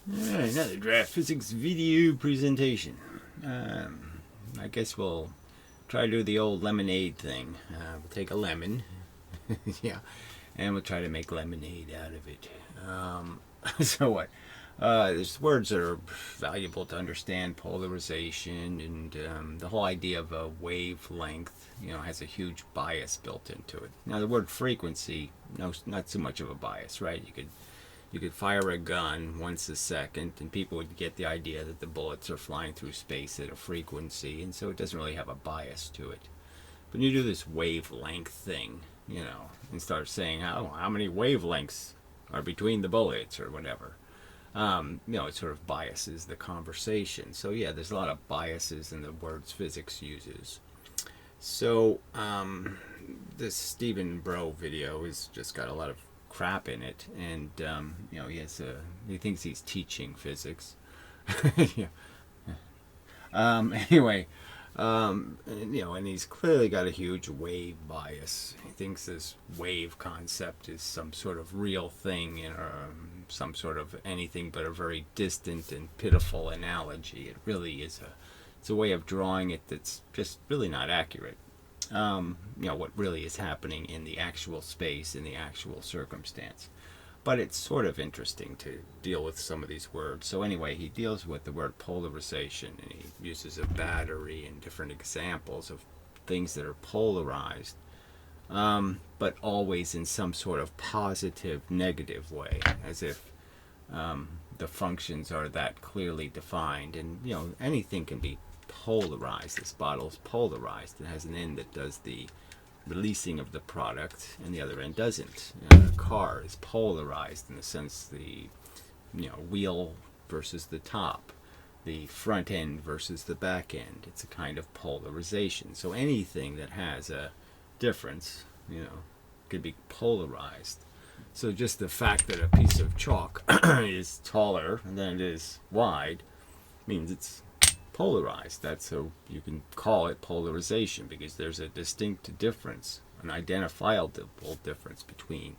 Another draft physics video presentation. I guess we'll try to do the old lemonade thing. We'll take a lemon, yeah, and we'll try to make lemonade out of it. So what? There's words that are valuable to understand: polarization, and the whole idea of a wavelength. Has a huge bias built into it. Now, the word frequency, no, not so much of a bias, right? You could fire a gun once a second, and people would get the idea that the bullets are flying through space at a frequency, and so it doesn't really have a bias to it. But you do this wavelength thing, and start saying how many wavelengths are between the bullets or whatever. It sort of biases the conversation. So yeah, there's a lot of biases in the words physics uses. So this Stephen BROUGH video has just got a lot of crap in it, and he thinks he's teaching physics. Yeah. Anyway, and he's clearly got a huge wave bias. He thinks this wave concept is some sort of real thing, some sort of anything but a very distant and pitiful analogy. It really is it's a way of drawing it that's just really not accurate. What really is happening in the actual space, in the actual circumstance. But it's sort of interesting to deal with some of these words. So anyway, he deals with the word polarization, and he uses a battery and different examples of things that are polarized, but always in some sort of positive, negative way, as if the functions are that clearly defined. And, anything can be polarized. This bottle is polarized. It has an end that does the releasing of the product, and the other end doesn't. A car is polarized in the sense the wheel versus the top, the front end versus the back end. It's a kind of polarization. So anything that has a difference, could be polarized. So just the fact that a piece of chalk is taller than it is wide means it's polarized. That's so you can call it polarization, because there's a distinct difference, an identifiable difference between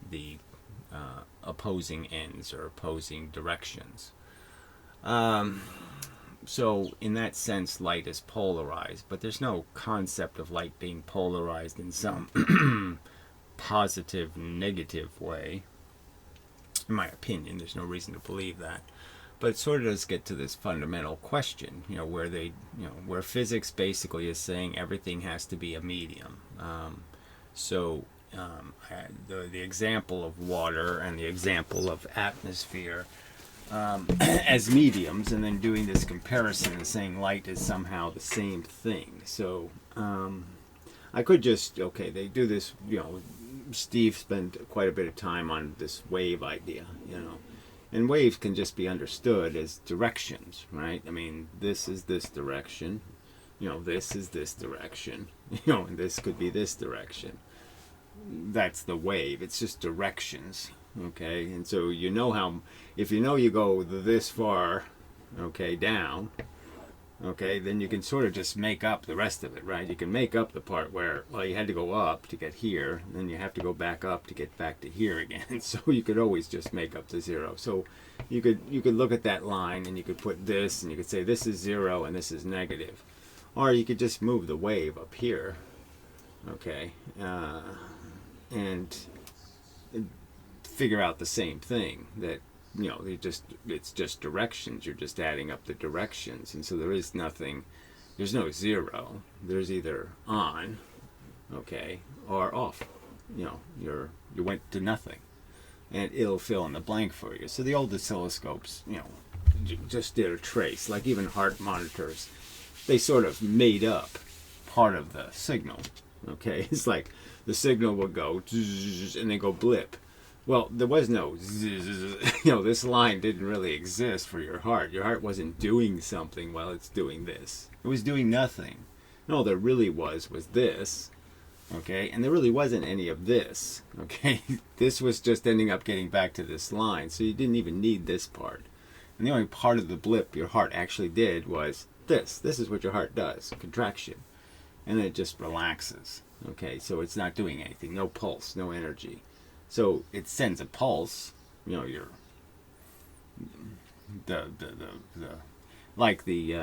the opposing ends or opposing directions. So in that sense, light is polarized, but there's no concept of light being polarized in some positive, negative way. In my opinion, there's no reason to believe that. But it sort of does get to this fundamental question, where physics basically is saying everything has to be a medium. The example of water and the example of atmosphere as mediums, and then doing this comparison and saying light is somehow the same thing. So I could just, they do this, Steve spent quite a bit of time on this wave idea, And waves can just be understood as directions, right? I mean, this is this direction, this is this direction, and this could be this direction. That's the wave. It's just directions, okay? And so if you go this far, down, then you can sort of just make up the rest of it, right? You can make up the part where, you had to go up to get here, and then you have to go back up to get back to here again. So you could always just make up the zero. So you could look at that line, and you could put this, and you could say this is 0 and this is negative. Or you could just move the wave up here, and figure out the same thing, that it's just directions. You're just adding up the directions, and so there's no 0. There's either on, or off. You went to nothing, and it'll fill in the blank for you. So the old oscilloscopes, just did a trace. Like even heart monitors, they sort of made up part of the signal. It's like the signal would go and then go blip. Well, there was no this line didn't really exist for your heart. Your heart wasn't doing something while it's doing this. It was doing nothing. No, there really was this, and there really wasn't any of this, This was just ending up getting back to this line, so you didn't even need this part. And the only part of the blip your heart actually did was this. This is what your heart does, contraction. And then it just relaxes, so it's not doing anything, no pulse, no energy. So it sends a pulse, your the like the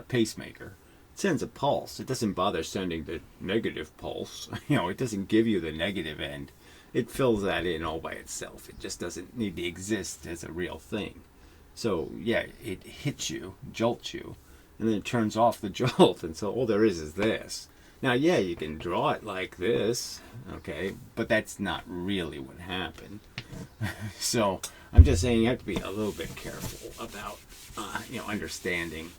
pacemaker. It sends a pulse. It doesn't bother sending the negative pulse. It doesn't give you the negative end. It fills that in all by itself. It just doesn't need to exist as a real thing. So yeah, it hits you, jolts you, and then it turns off the jolt. And so all there is this. Now, yeah, you can draw it like this, okay, but that's not really what happened. So I'm just saying you have to be a little bit careful about, understanding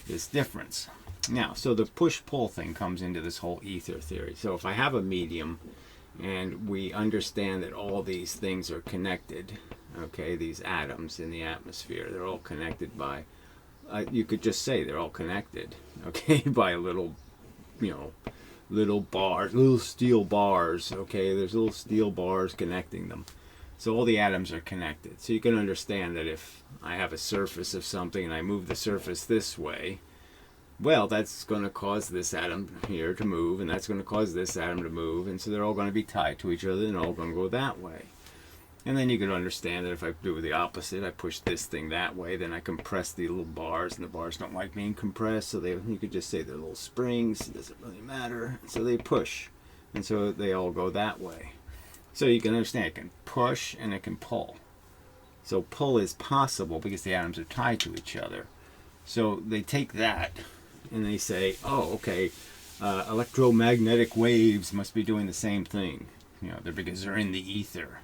this difference. Now, so the push-pull thing comes into this whole ether theory. So if I have a medium and we understand that all these things are connected, okay, these atoms in the atmosphere, they're all connected by, you could just say they're all connected, okay, by a little, little bars, little steel bars, okay, there's little steel bars connecting them. So all the atoms are connected. So you can understand that if I have a surface of something and I move the surface this way, well, that's going to cause this atom here to move, and that's going to cause this atom to move, and so they're all going to be tied to each other and all going to go that way. And then you can understand that if I do the opposite, I push this thing that way, then I compress the little bars, and the bars don't like being compressed, so you could just say they're little springs, it doesn't really matter, so they push, and so they all go that way. So you can understand it can push and it can pull. So pull is possible because the atoms are tied to each other. So they take that and they say, oh, okay, electromagnetic waves must be doing the same thing, they're because they're in the ether.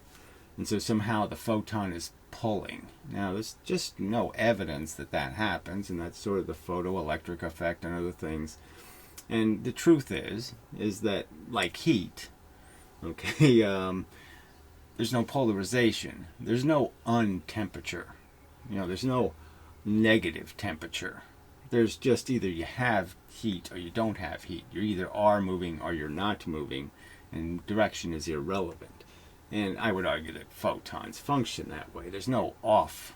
And so somehow the photon is pulling. Now, there's just no evidence that that happens, and that's sort of the photoelectric effect and other things. And the truth is that, like heat, okay, there's no polarization. There's no untemperature. There's no negative temperature. There's just either you have heat or you don't have heat. You either are moving or you're not moving, and direction is irrelevant. And I would argue that photons function that way. There's no off,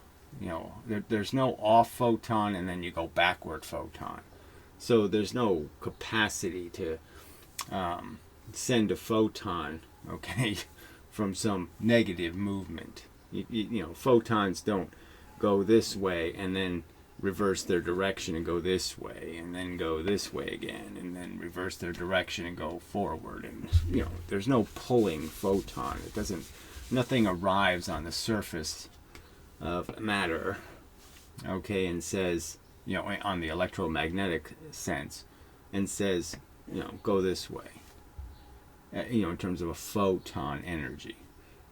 there's no off photon and then you go backward photon. So there's no capacity to send a photon, okay, from some negative movement. Photons don't go this way and then reverse their direction and go this way and then go this way again and then reverse their direction and go forward, and there's no pulling photon. Nothing arrives on the surface of matter, okay, and says, on the electromagnetic sense, and says, go this way, in terms of a photon energy.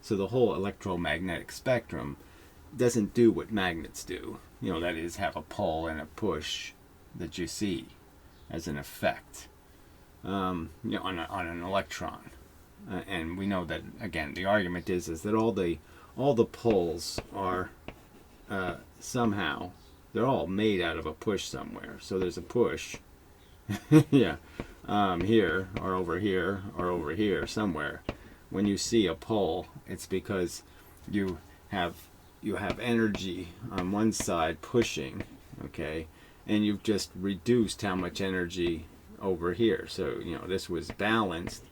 So the whole electromagnetic spectrum doesn't do what magnets do. That is, have a pull and a push that you see as an effect, on an electron. And we know that, again, the argument is that all the pulls are somehow, they're all made out of a push somewhere. So there's a push, yeah, here or over here somewhere. When you see a pull, it's because you have energy on one side pushing, okay, and you've just reduced how much energy over here. So, this was balanced,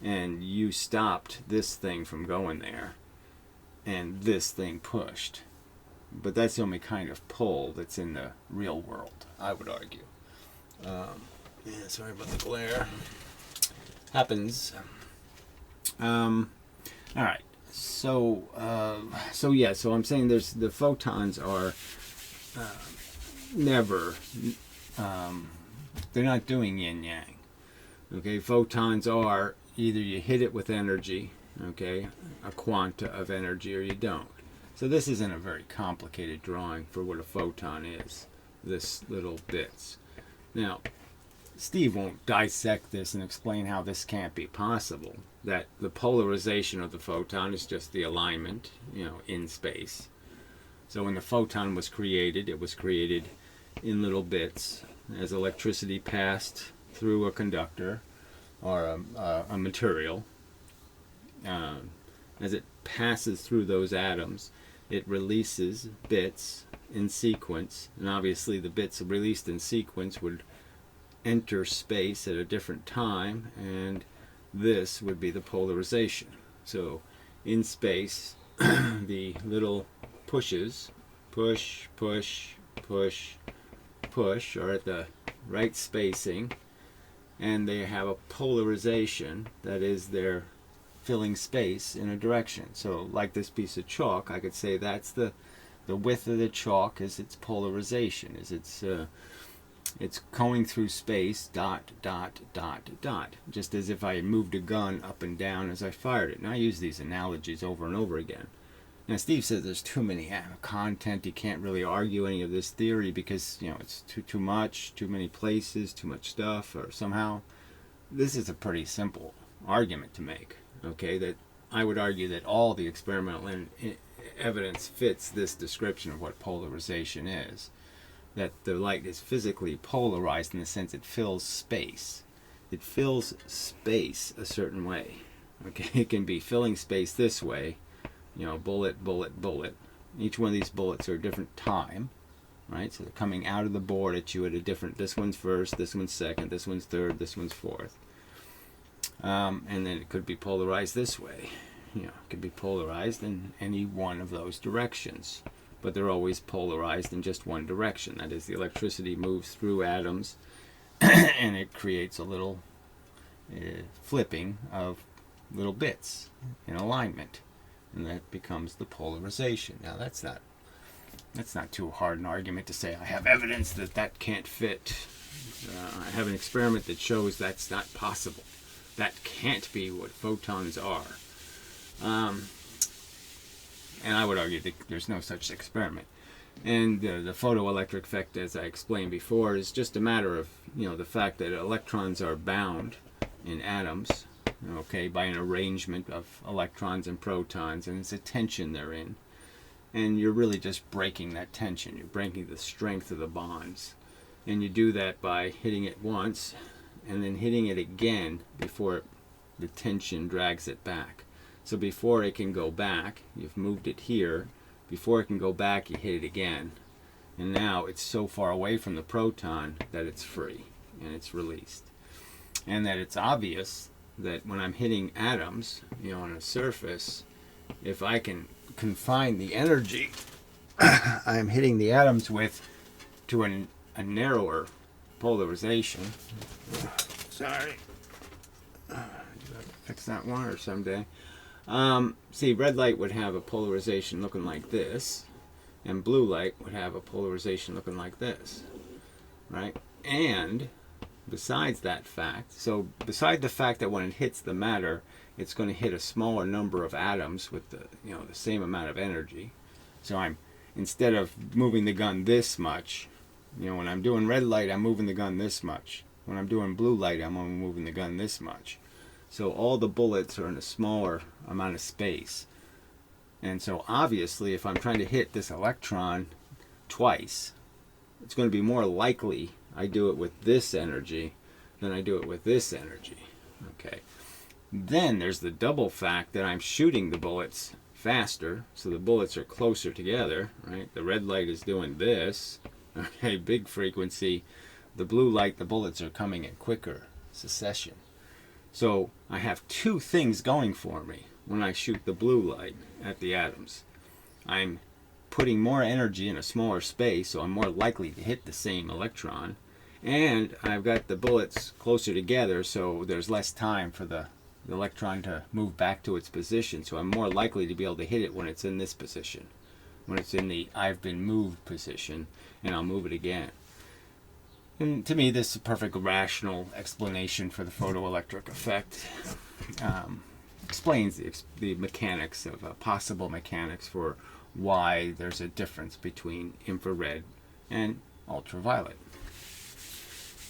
and you stopped this thing from going there, and this thing pushed. But that's the only kind of pull that's in the real world, I would argue. Yeah, sorry about the glare. Happens. All right. So I'm saying the photons are never, they're not doing yin yang. Okay, photons are either you hit it with energy, okay, a quanta of energy, or you don't. So this isn't a very complicated drawing for what a photon is, this little bits. Now, Steve won't dissect this and explain how this can't be possible, that the polarization of the photon is just the alignment, in space. So when the photon was created, it was created in little bits. As electricity passed through a conductor or a material, as it passes through those atoms, it releases bits in sequence, and obviously the bits released in sequence would enter space at a different time, and this would be the polarization. So in space, the little push push, push, push, push, or at the right spacing, and they have a polarization, that is, they're filling space in a direction. So like this piece of chalk, I could say that's the width of the chalk is its polarization, is it's going through space, dot, dot, dot, dot, just as if I moved a gun up and down as I fired it. And I use these analogies over and over again. Now Steve says there's too many content, you can't really argue any of this theory because, you know, it's too much, too many places, too much stuff, or somehow. This is a pretty simple argument to make, okay, that I would argue that all the experimental evidence fits this description of what polarization is. That the light is physically polarized in the sense it fills space. It fills space a certain way. Okay, it can be filling space this way, you know, bullet, bullet, bullet. Each one of these bullets are a different time, right? So they're coming out of the board at you at a different, this one's first, this one's second, this one's third, this one's fourth. And then it could be polarized this way. You know, it could be polarized in any one of those directions. But they're always polarized in just one direction. That is, the electricity moves through atoms and it creates a little flipping of little bits in alignment. And that becomes the polarization. Now that's not too hard an argument to say I have evidence that that can't fit. I have an experiment that shows that's not possible. That can't be what photons are. And I would argue that there's no such experiment. And the photoelectric effect, as I explained before, is just a matter of, you know, the fact that electrons are bound in atoms, okay, by an arrangement of electrons and protons, and it's a tension they're in. And you're really just breaking that tension. You're breaking the strength of the bonds. And you do that by hitting it once and then hitting it again before the tension drags it back. So before it can go back, you've moved it here. Before it can go back, you hit it again. And now it's so far away from the proton that it's free and it's released. And that it's obvious that when I'm hitting atoms, you know, on a surface, if I can confine the energy I'm hitting the atoms with to a narrower polarization. Sorry. Do I have to fix that one or someday? See, red light would have a polarization looking like this, and blue light would have a polarization looking like this, right? And besides that fact, so beside the fact that when it hits the matter, it's going to hit a smaller number of atoms with the, you know, the same amount of energy. So I'm, instead of moving the gun this much, you know, when I'm doing red light, I'm moving the gun this much. When I'm doing blue light, I'm only moving the gun this much. So all the bullets are in a smaller amount of space. And so obviously, if I'm trying to hit this electron twice, it's going to be more likely I do it with this energy than I do it with this energy. Okay. Then there's the double fact that I'm shooting the bullets faster, so the bullets are closer together, right? The red light is doing this, okay, big frequency. The blue light, the bullets are coming in quicker succession. So I have two things going for me when I shoot the blue light at the atoms. I'm putting more energy in a smaller space, so I'm more likely to hit the same electron. And I've got the bullets closer together, so there's less time for the electron to move back to its position. So I'm more likely to be able to hit it when it's in this position, when it's in the I've been moved position, and I'll move it again. And to me, this is a perfect rational explanation for the photoelectric effect. Explains the mechanics of possible mechanics for why there's a difference between infrared and ultraviolet.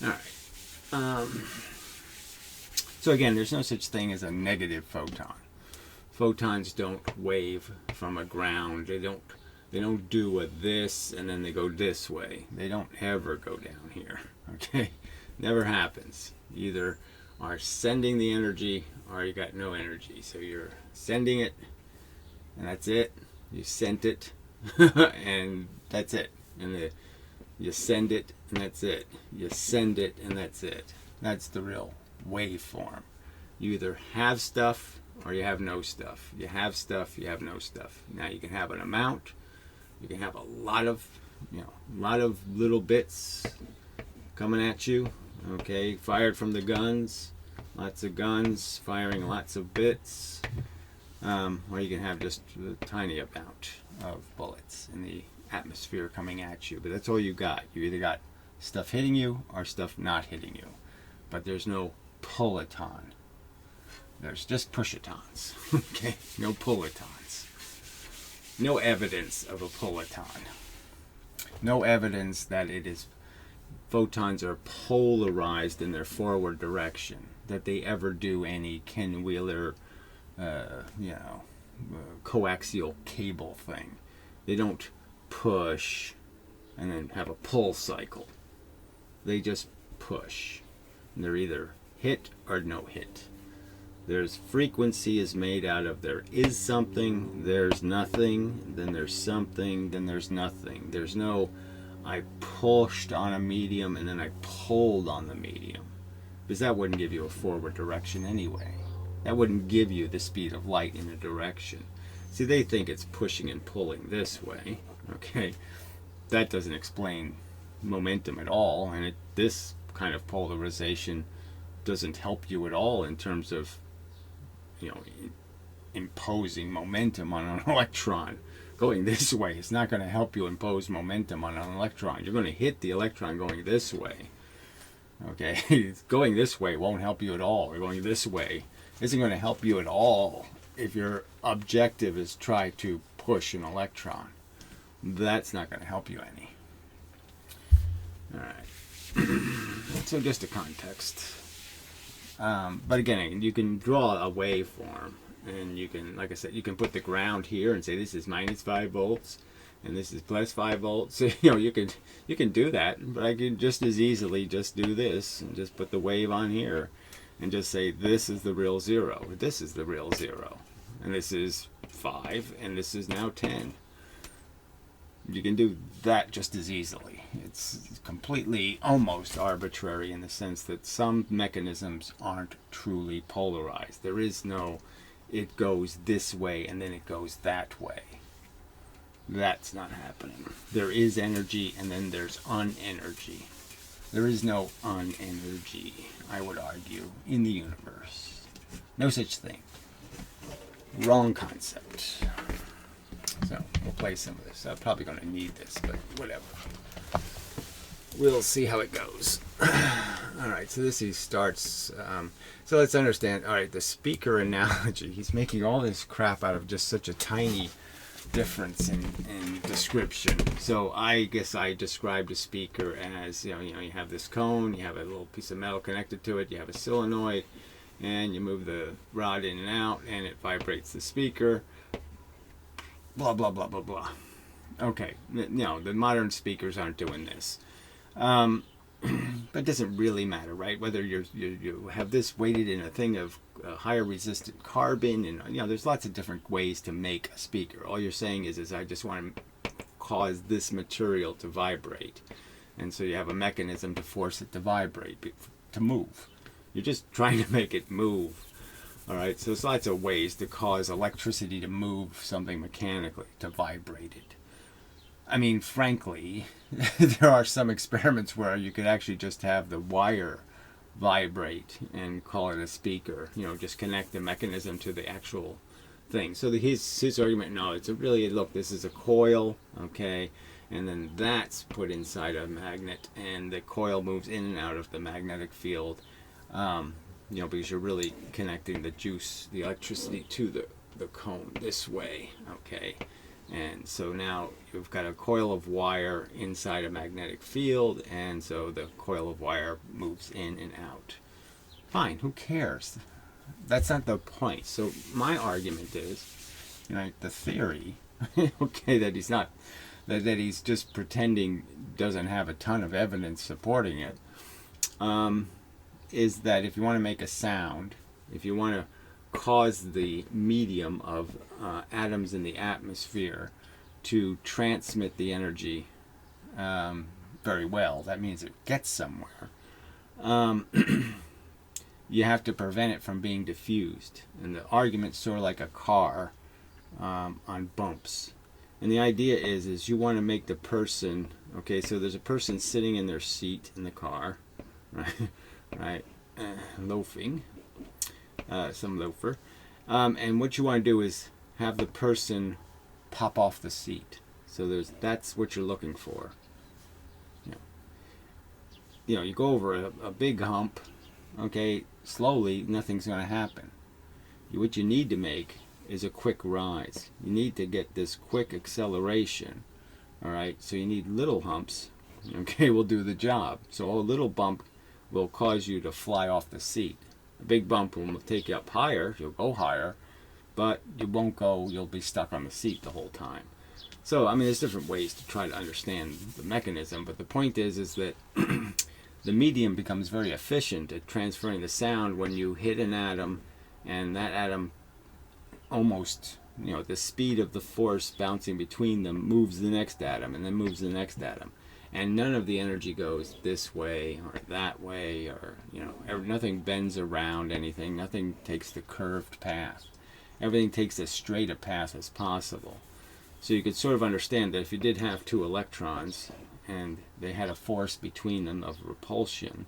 All right. So again, there's no such thing as a negative photon. Photons don't wave from a ground. They don't do a this and then they go this way. They don't ever go down here. Okay? Never happens. Either are sending the energy or you got no energy. So you're sending it and that's it. You sent it and that's it. And you send it and that's it. You send it and that's it. That's the real waveform. You either have stuff or you have no stuff. You have stuff, you have no stuff. Now you can have an amount You can have a lot of, little bits coming at you. Okay, fired from the guns, lots of guns firing lots of bits. Or you can have just a tiny amount of bullets in the atmosphere coming at you. But that's all you got. You either got stuff hitting you or stuff not hitting you. But there's no photon. There's just pushatons. Okay, no pullatons. No evidence of a pulleton. No evidence that it is photons are polarized in their forward direction. That they ever do any Ken Wheeler, coaxial cable thing. They don't push and then have a pull cycle. They just push. And they're either hit or no hit. There's frequency is made out of there is something, there's nothing, then there's something, then there's nothing. There's no I pushed on a medium and then I pulled on the medium. Because that wouldn't give you a forward direction anyway. That wouldn't give you the speed of light in a direction. See, they think it's pushing and pulling this way. Okay, that doesn't explain momentum at all, and this kind of polarization doesn't help you at all in terms of imposing momentum on an electron. Going this way is not going to help you impose momentum on an electron. You're going to hit the electron going this way. Okay, going this way won't help you at all. Or going this way isn't going to help you at all if your objective is try to push an electron. That's not going to help you any. All right. So just a context. But again, you can draw a waveform, and you can, like I said, you can put the ground here and say this is minus 5 volts, and this is plus 5 volts. So, you can do that, but I can just as easily just do this and just put the wave on here, and just say this is the real 0, this is the real 0, and this is 5, and this is now 10. You can do that just as easily. It's completely almost arbitrary in the sense that some mechanisms aren't truly polarized. There is no, it goes this way and then it goes that way. That's not happening. There is energy and then there's unenergy. There is no unenergy, I would argue, in the universe. No such thing. Wrong concept. So we'll play some of this. I'm probably going to need this, but whatever. We'll see how it goes. All right, so he starts. So let's understand. All right, the speaker analogy. He's making all this crap out of just such a tiny difference in description. So I guess I described a speaker as you have this cone, you have a little piece of metal connected to it, you have a solenoid, and you move the rod in and out, and it vibrates the speaker. Blah blah blah blah blah. Okay, the modern speakers aren't doing this, but it doesn't really matter, right? Whether you have this weighted in a thing of higher resistant carbon, and there's lots of different ways to make a speaker. All you're saying is I just want to cause this material to vibrate, and so you have a mechanism to force it to vibrate, to move. You're just trying to make it move. All right, so there's lots of ways to cause electricity to move something mechanically, to vibrate it. I mean, frankly, there are some experiments where you could actually just have the wire vibrate and call it a speaker. Just connect the mechanism to the actual thing. So his argument, no, it's really, look, this is a coil, okay, and then that's put inside a magnet, and the coil moves in and out of the magnetic field. Because you're really connecting the electricity to the cone this way, okay? And so now you've got a coil of wire inside a magnetic field, and so the coil of wire moves in and out. Fine, who cares? That's not the point. So my argument is, the theory, okay, that he's just pretending doesn't have a ton of evidence supporting it, is that if you want to make a sound, if you want to cause the medium of atoms in the atmosphere to transmit the energy very well, that means it gets somewhere, you have to prevent it from being diffused. And the argument's sort of like a car on bumps. And the idea is you want to make the person, okay, so there's a person sitting in their seat in the car, right, right, loafing, some loafer, and what you want to do is have the person pop off the seat. So that's what you're looking for. You go over a big hump, okay, slowly, nothing's going to happen. What you need to make is a quick rise. You need to get this quick acceleration, all right? So you need little humps, okay, will do the job. So a little bump will cause you to fly off the seat. A big bump will take you up higher, you'll go higher, but you won't go, you'll be stuck on the seat the whole time. So, I mean, there's different ways to try to understand the mechanism, but the point is that the medium becomes very efficient at transferring the sound when you hit an atom, and that atom almost, the speed of the force bouncing between them moves the next atom and then moves the next atom. And none of the energy goes this way or that way, or, nothing bends around anything. Nothing takes the curved path. Everything takes as straight a path as possible. So you could sort of understand that if you did have two electrons and they had a force between them of repulsion,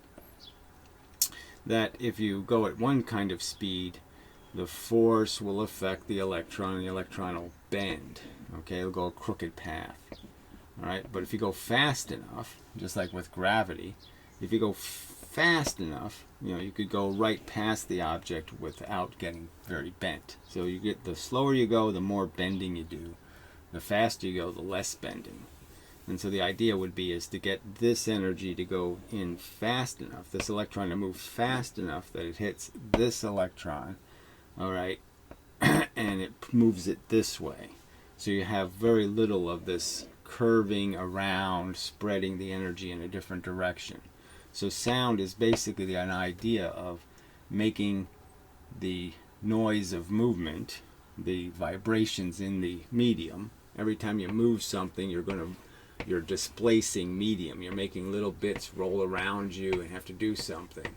that if you go at one kind of speed, the force will affect the electron, and the electron will bend. Okay, it'll go a crooked path. All right, but if you go fast enough, just like with gravity, if you go fast enough, you could go right past the object without getting very bent. So the slower you go, the more bending you do. The faster you go, the less bending. And so the idea would be is to get this energy to go in fast enough, this electron to move fast enough that it hits this electron, all right, and it moves it this way. So you have very little of this curving around, spreading the energy in a different direction. So sound is basically an idea of making the noise of movement, the vibrations in the medium. Every time you move something, you're displacing medium. You're making little bits roll around you and have to do something.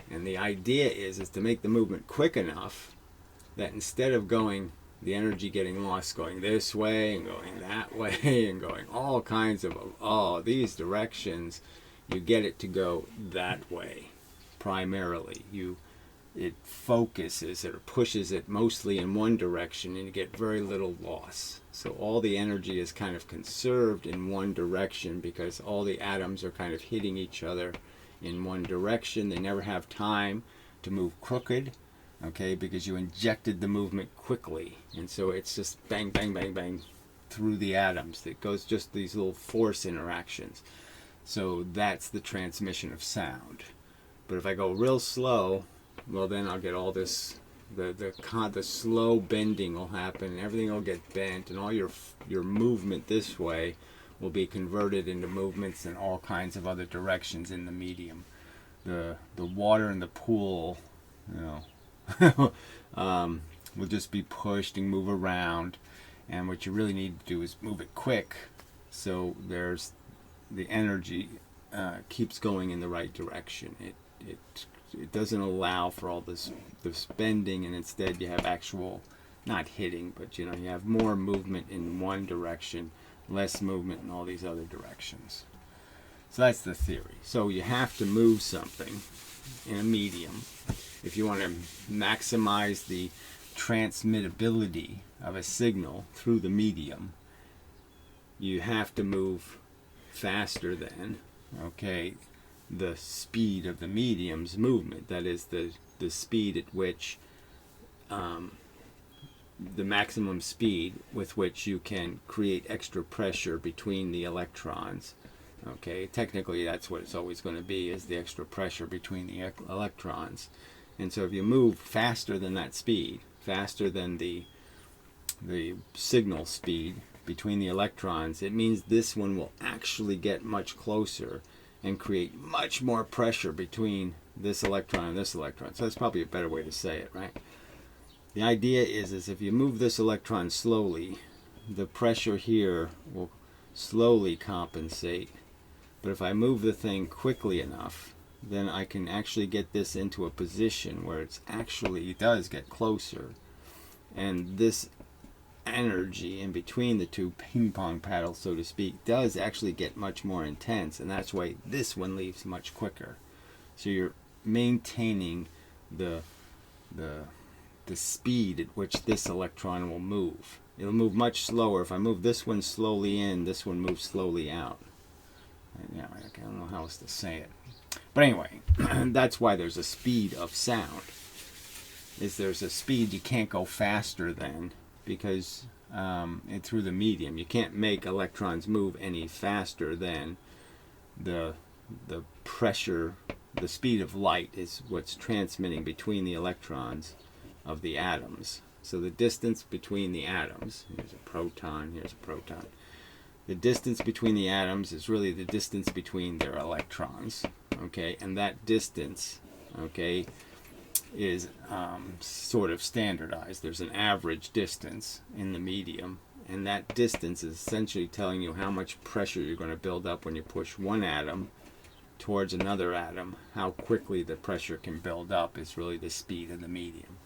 And the idea is to make the movement quick enough that instead of the energy getting lost going this way and going that way and going all kinds of these directions, you get it to go that way primarily. It focuses it or pushes it mostly in one direction, and you get very little loss. So all the energy is kind of conserved in one direction because all the atoms are kind of hitting each other in one direction. They never have time to move crooked, okay, because you injected the movement quickly. And so it's just bang, bang, bang, bang through the atoms. It goes just these little force interactions. So that's the transmission of sound. But if I go real slow, well, then I'll get all this, the slow bending will happen, and everything will get bent, and all your movement this way will be converted into movements in all kinds of other directions in the medium. The water in the pool, will just be pushed and move around, and what you really need to do is move it quick, so there's the energy keeps going in the right direction. It doesn't allow for all this bending, and instead you have actual, not hitting, but you have more movement in one direction, less movement in all these other directions. So that's the theory. So you have to move something in a medium if you want to maximize the transmittability of a signal through the medium. You have to move faster than, the speed of the medium's movement. That is the speed at which, the maximum speed with which you can create extra pressure between the electrons. Okay, technically that's what it's always going to be, is the extra pressure between the electrons. And so if you move faster than that speed, faster than the signal speed between the electrons, it means this one will actually get much closer and create much more pressure between this electron and this electron. So that's probably a better way to say it, right? The idea is if you move this electron slowly, the pressure here will slowly compensate. But if I move the thing quickly enough, then I can actually get this into a position where it does get closer. And this energy in between the two ping pong paddles, so to speak, does actually get much more intense, and that's why this one leaves much quicker. So you're maintaining the speed at which this electron will move. It'll move much slower. If I move this one slowly in, this one moves slowly out. Yeah, I don't know how else to say it. But anyway, that's why there's a speed of sound. There's a speed you can't go faster than, because through the medium, you can't make electrons move any faster than the pressure. The speed of light is what's transmitting between the electrons of the atoms. So the distance between the atoms, here's a proton, here's a proton. The distance between the atoms is really the distance between their electrons, okay? And that distance, okay, is sort of standardized. There's an average distance in the medium, and that distance is essentially telling you how much pressure you're going to build up when you push one atom towards another atom. How quickly the pressure can build up is really the speed of the medium.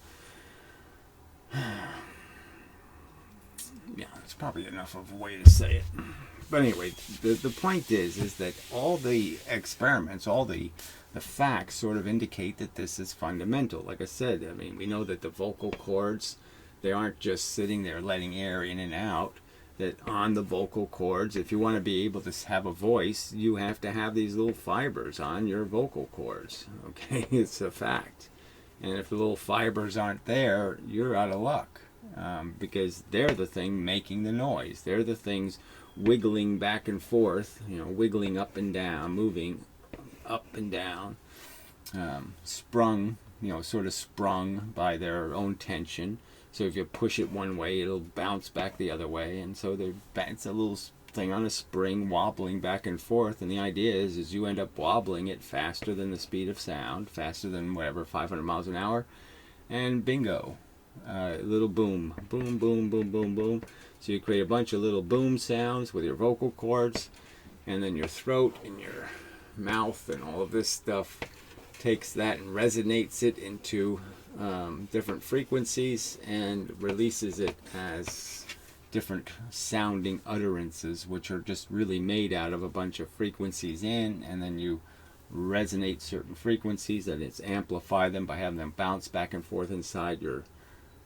Yeah, it's probably enough of a way to say it. But anyway, the point is that all the experiments, all the facts sort of indicate that this is fundamental. Like I said, I mean, we know that the vocal cords, they aren't just sitting there letting air in and out. That on the vocal cords, if you want to be able to have a voice, you have to have these little fibers on your vocal cords. Okay, it's a fact. And if the little fibers aren't there, you're out of luck, because they're the thing making the noise. They're the things wiggling back and forth, wiggling up and down, moving up and down, sprung, sort of sprung by their own tension. So if you push it one way, it'll bounce back the other way, and so it's a little thing on a spring wobbling back and forth. And the idea is you end up wobbling it faster than the speed of sound, faster than whatever 500 miles an hour, and bingo, little boom, boom, boom, boom, boom, boom. So you create a bunch of little boom sounds with your vocal cords, and then your throat and your mouth and all of this stuff takes that and resonates it into different frequencies and releases it as different sounding utterances, which are just really made out of a bunch of frequencies and then you resonate certain frequencies, and it's amplify them by having them bounce back and forth inside your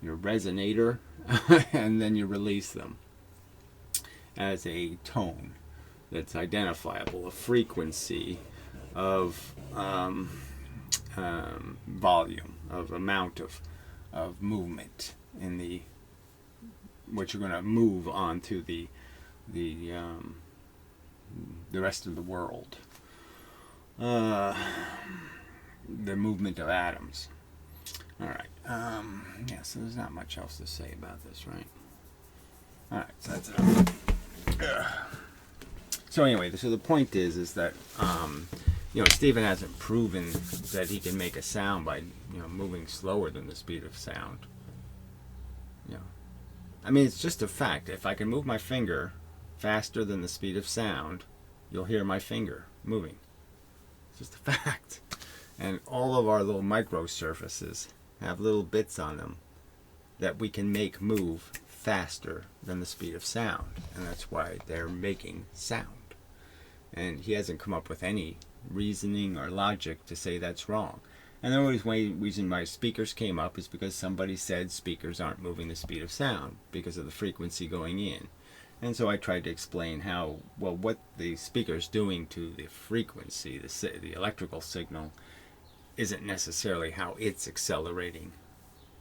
resonator, and then you release them as a tone that's identifiable, a frequency of volume, of amount of movement in the what you're going to move on to the rest of the world, the movement of atoms. All right. Yeah. So there's not much else to say about this, right? All right. So that's enough. So anyway, so the point is that Stephen hasn't proven that he can make a sound by moving slower than the speed of sound. I mean, it's just a fact. If I can move my finger faster than the speed of sound, you'll hear my finger moving. It's just a fact. And all of our little micro surfaces have little bits on them that we can make move faster than the speed of sound, and that's why they're making sound. And he hasn't come up with any reasoning or logic to say that's wrong. And the only reason why speakers came up is because somebody said speakers aren't moving the speed of sound because of the frequency going in. And so I tried to explain what the speaker's doing to the frequency, the electrical signal, isn't necessarily how it's accelerating.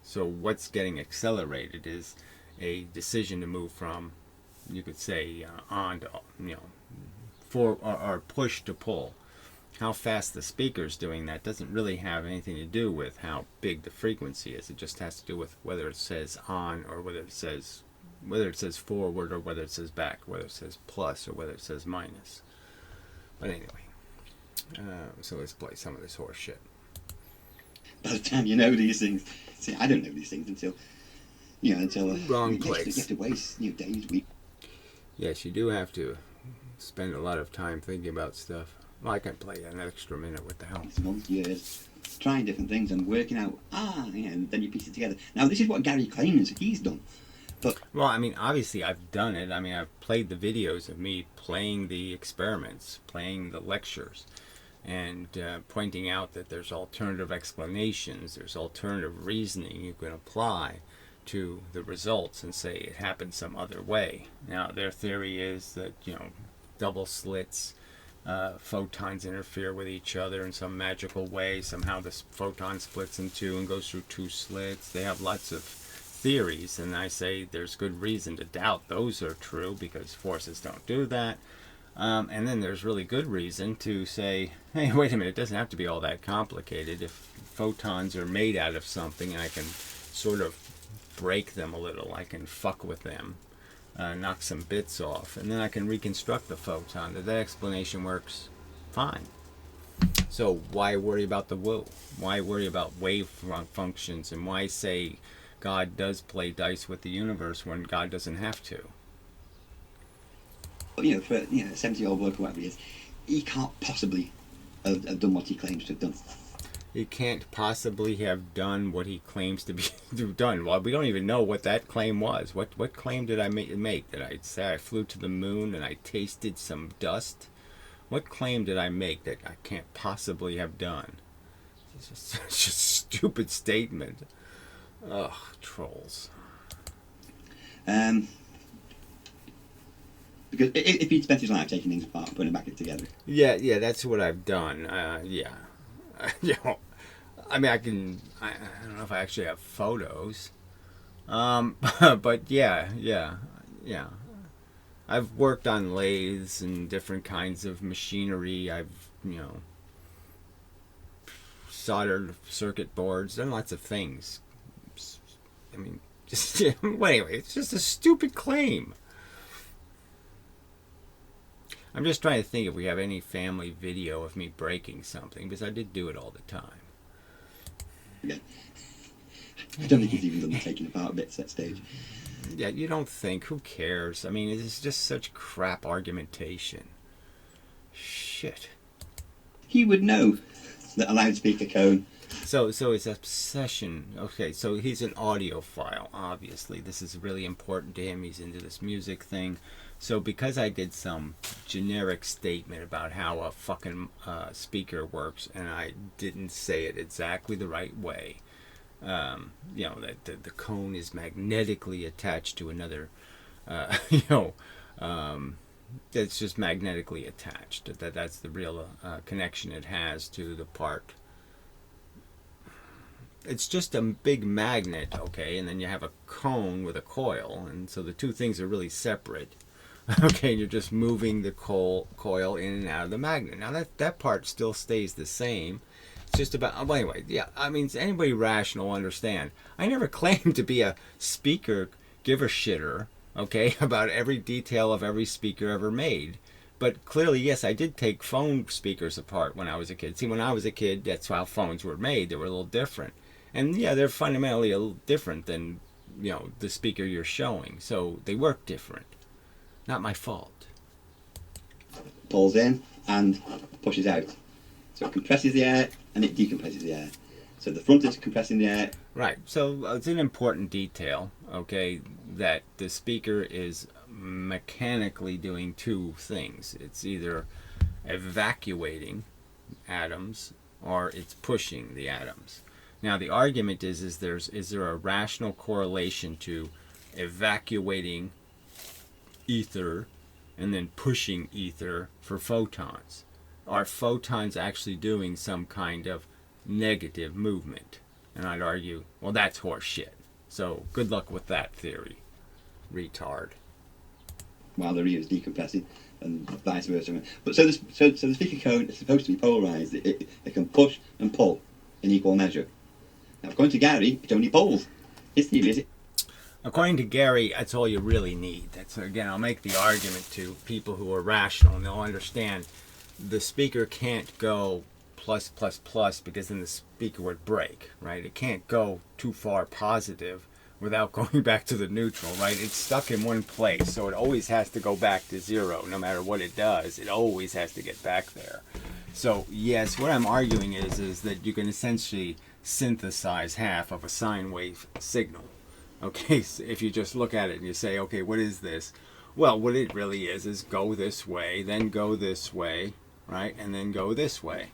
So what's getting accelerated is a decision to move from, you could say, on to, for or push to pull. How fast the speaker's doing that doesn't really have anything to do with how big the frequency is. It just has to do with whether it says on or whether it says forward or whether it says back, whether it says plus or whether it says minus. But anyway, so let's play some of this horse shit. By the time you know these things, see, I don't know these things until wrong place. You have to waste days, weeks. Yes, you do have to spend a lot of time thinking about stuff. Well, I can play an extra minute. What the hell? Months, years, trying different things and working out. And then you piece it together. Now, this is what Gary claims he's done. But Well, I mean, obviously I've done it. I mean, I've played the videos of me playing the experiments, playing the lectures, and pointing out that there's alternative explanations, there's alternative reasoning you can apply to the results and say it happened some other way. Now, their theory is that, double slits, photons interfere with each other in some magical way. Somehow this photon splits in two and goes through two slits. They have lots of theories, and I say there's good reason to doubt those are true because forces don't do that. And then there's really good reason to say, hey, wait a minute, it doesn't have to be all that complicated. If photons are made out of something and I can sort of break them a little, I can fuck with them, knock some bits off, and then I can reconstruct the photon. That explanation works fine. So why worry about the woo? Why worry about wave functions, and why say God does play dice with the universe when God doesn't have to? for a 70-year-old bloke or whatever he is, he can't possibly have done what he claims to have done. He can't possibly have done what he claims to be done. Well, we don't even know what that claim was. What claim did I make? Did I say I flew to the moon and I tasted some dust? What claim did I make that I can't possibly have done? It's just such a stupid statement. Ugh, trolls. Because if he'd spent his life taking things apart and putting them back together. Yeah, that's what I've done. Yeah. I mean, I don't know if I actually have photos. But yeah. I've worked on lathes and different kinds of machinery. I've, soldered circuit boards, done lots of things. I mean, well, anyway, it's just a stupid claim. I'm just trying to think if we have any family video of me breaking something, because I did do it all the time. Yeah. I don't think he's even done the taking apart bits at stage. Yeah, you don't think. Who cares? I mean, it's just such crap argumentation. Shit. He would know that a loudspeaker cone. So his obsession. Okay, so he's an audiophile, obviously. This is really important to him. He's into this music thing. So because I did some generic statement about how a fucking speaker works, and I didn't say it exactly the right way, that the cone is magnetically attached to another, it's just magnetically attached. That's the real connection it has to the part. It's just a big magnet, okay, and then you have a cone with a coil, and so the two things are really separate. Okay, and you're just moving the coil in and out of the magnet. Now that part still stays the same. It's just about, well, anyway, yeah, I mean, anybody rational will understand. I never claimed to be a speaker giver-shitter, okay, about every detail of every speaker ever made. But clearly, yes, I did take phone speakers apart when I was a kid. See, when I was a kid, that's how phones were made. They were a little different. And yeah, they're fundamentally a little different than, the speaker you're showing. So they work different. Not my fault. Pulls in and pushes out. So it compresses the air and it decompresses the air. So the front is compressing the air. Right. So it's an important detail, okay, that the speaker is mechanically doing two things. It's either evacuating atoms or it's pushing the atoms. Now the argument is there a rational correlation to evacuating ether and then pushing ether for photons? Are photons actually doing some kind of negative movement? And I'd argue, well, that's horse shit. So good luck with that theory, retard. While the rear is decompressing and vice versa. But so the speaker cone is supposed to be polarized. It can push and pull in equal measure. Now, according to Gary, it only pulls. His theory is it. According to Gary, that's all you really need. That's, again, I'll make the argument to people who are rational, and they'll understand the speaker can't go plus plus plus because then the speaker would break, right? It can't go too far positive without going back to the neutral, right? It's stuck in one place, so it always has to go back to zero. No matter what it does, it always has to get back there. So yes, what I'm arguing is that you can essentially synthesize half of a sine wave signal. Okay, so if you just look at it and you say, okay, what is this? Well, what it really is go this way, then go this way, right? And then go this way,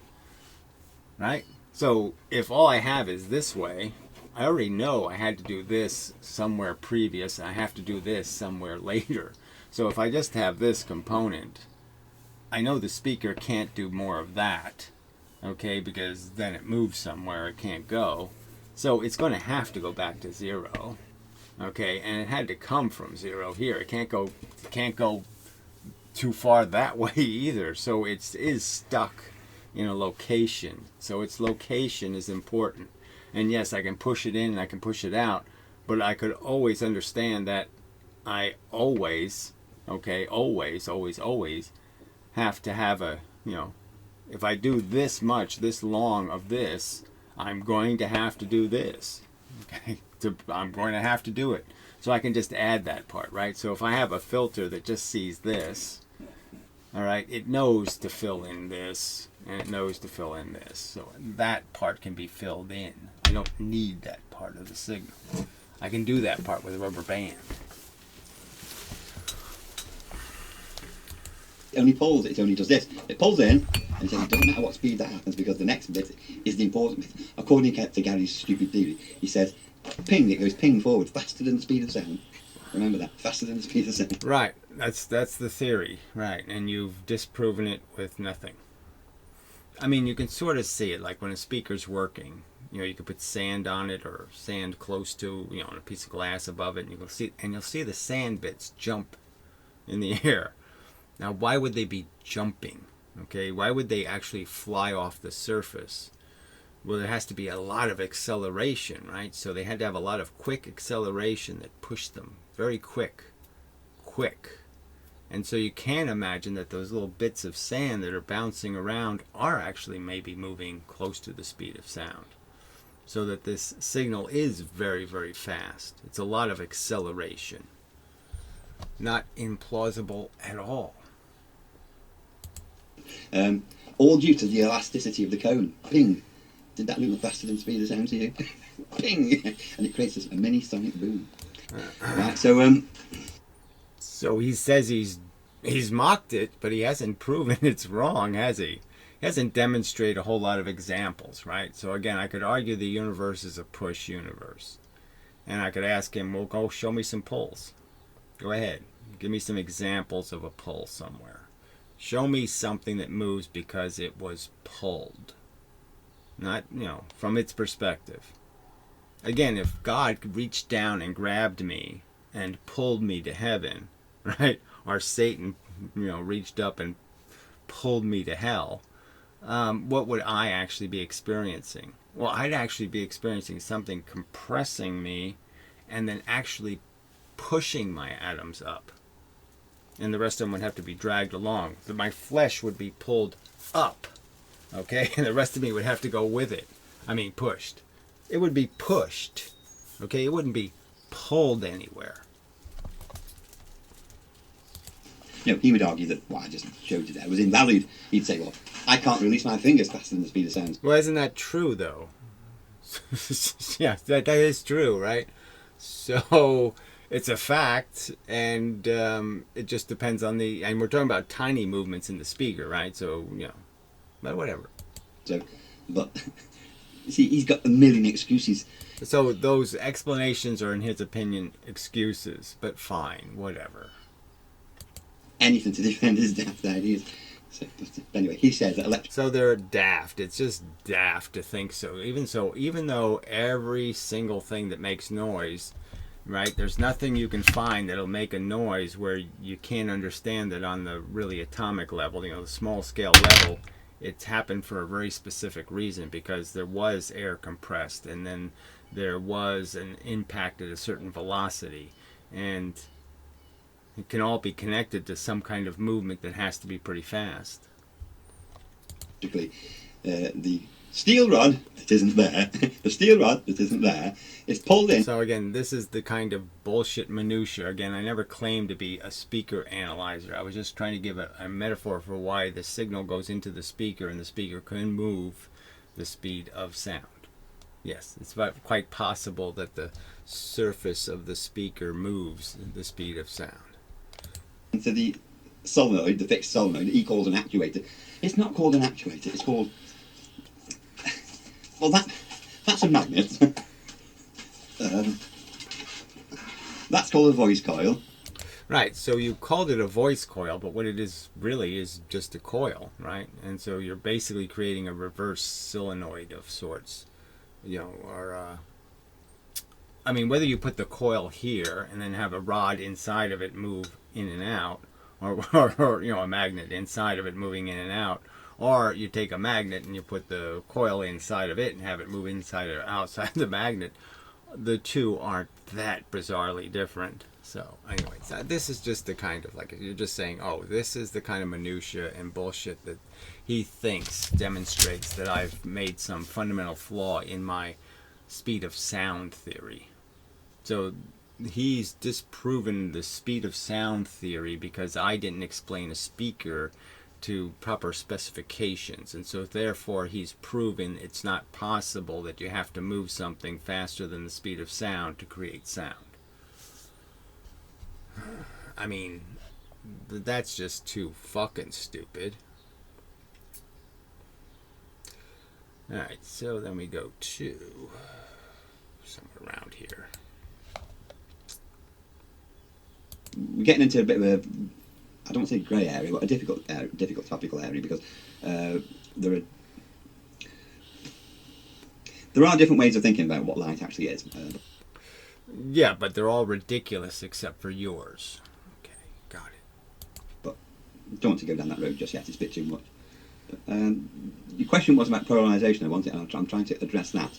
right? So if all I have is this way, I already know I had to do this somewhere previous, and I have to do this somewhere later. So if I just have this component, I know the speaker can't do more of that, okay, because then it moves somewhere it can't go. So it's going to have to go back to 0. Okay, and it had to come from 0 here. It can't go too far that way either. So it is stuck in a location. So its location is important. And yes, I can push it in and I can push it out, but I could always understand that I always, okay, always have to have a, if I do this much, this long of this, I'm going to have to do this. Okay, I'm going to have to do it. So I can just add that part, right? So if I have a filter that just sees this, all right, it knows to fill in this, and it knows to fill in this. So that part can be filled in. I don't need that part of the signal. I can do that part with a rubber band. It only pulls, it only does this. It pulls in, and it says it doesn't matter what speed that happens because the next bit is the important bit. According to Gary's stupid theory, he says, ping, it goes ping forward faster than the speed of sound. Remember that, faster than the speed of sound. Right, that's the theory, right, and you've disproven it with nothing. I mean, you can sort of see it, like when a speaker's working. You could put sand on it or sand close to, on a piece of glass above it, and you'll see the sand bits jump in the air. Now, why would they be jumping? Okay, why would they actually fly off the surface? Well, there has to be a lot of acceleration, right? So they had to have a lot of quick acceleration that pushed them. Very quick. And so you can imagine that those little bits of sand that are bouncing around are actually maybe moving close to the speed of sound. So that this signal is very, very fast. It's a lot of acceleration. Not implausible at all. All due to the elasticity of the cone. Ping. Did that look faster than the speed of sound to you? Ping. And it creates a mini sonic boom. Right, so he says he's mocked it, but he hasn't proven it's wrong, has he? He hasn't demonstrated a whole lot of examples, right? So again, I could argue the universe is a push universe. And I could ask him, well, go show me some pulls. Go ahead. Give me some examples of a pull somewhere. Show me something that moves because it was pulled. Not, from its perspective. Again, if God reached down and grabbed me and pulled me to heaven, right? Or Satan, reached up and pulled me to hell, what would I actually be experiencing? Well, I'd actually be experiencing something compressing me and then actually pushing my atoms up. And the rest of them would have to be dragged along. My flesh would be pulled up, okay? And the rest of me would have to go with it. I mean, pushed. It would be pushed, okay? It wouldn't be pulled anywhere. He would argue that what I just showed you there was invalid. He'd say, well, I can't release my fingers faster than the speed of sound. Well, isn't that true, though? Yeah, that is true, right? So it's a fact, and it just depends on and we're talking about tiny movements in the speaker, right? So, but whatever. So, but, see, he's got a million excuses. So those explanations are, in his opinion, excuses, but fine, whatever. Anything to defend his daft ideas. So, but anyway, he says that electric... So they're daft. It's just daft to think so. Even though every single thing that makes noise, right, there's nothing you can find that'll make a noise where you can't understand that on the really atomic level, the small scale level, it's happened for a very specific reason, because there was air compressed and then there was an impact at a certain velocity, and it can all be connected to some kind of movement that has to be pretty fast. The steel rod that isn't there, is pulled in. So again, this is the kind of bullshit minutia. Again, I never claimed to be a speaker analyzer. I was just trying to give a metaphor for why the signal goes into the speaker and the speaker can move the speed of sound. Yes, it's quite possible that the surface of the speaker moves at the speed of sound. And so the solenoid, the fixed solenoid, that he calls an actuator, it's not called an actuator, it's called... Well, that's a magnet. That's called a voice coil. Right, so you called it a voice coil, but what it is really is just a coil, right? And so you're basically creating a reverse solenoid of sorts, or I mean, whether you put the coil here and then have a rod inside of it move in and out, or a magnet inside of it moving in and out, or you take a magnet and you put the coil inside of it and have it move inside or outside the magnet, the two aren't that bizarrely different. So anyways, this is just the kind of, like, you're just saying, oh, this is the kind of minutia and bullshit that he thinks demonstrates that I've made some fundamental flaw in my speed of sound theory. So he's disproven the speed of sound theory because I didn't explain a speaker to proper specifications, and so therefore he's proven it's not possible that you have to move something faster than the speed of sound to create sound. I mean, that's just too fucking stupid. Alright, so then we go to somewhere around here. We're getting into a bit of a, I don't want to say grey area, but a difficult topical area, because there are different ways of thinking about what light actually is. Yeah, but they're all ridiculous except for yours. Okay, got it. But don't want to go down that road just yet, it's a bit too much. But, your question was about polarisation, and I'm trying to address that.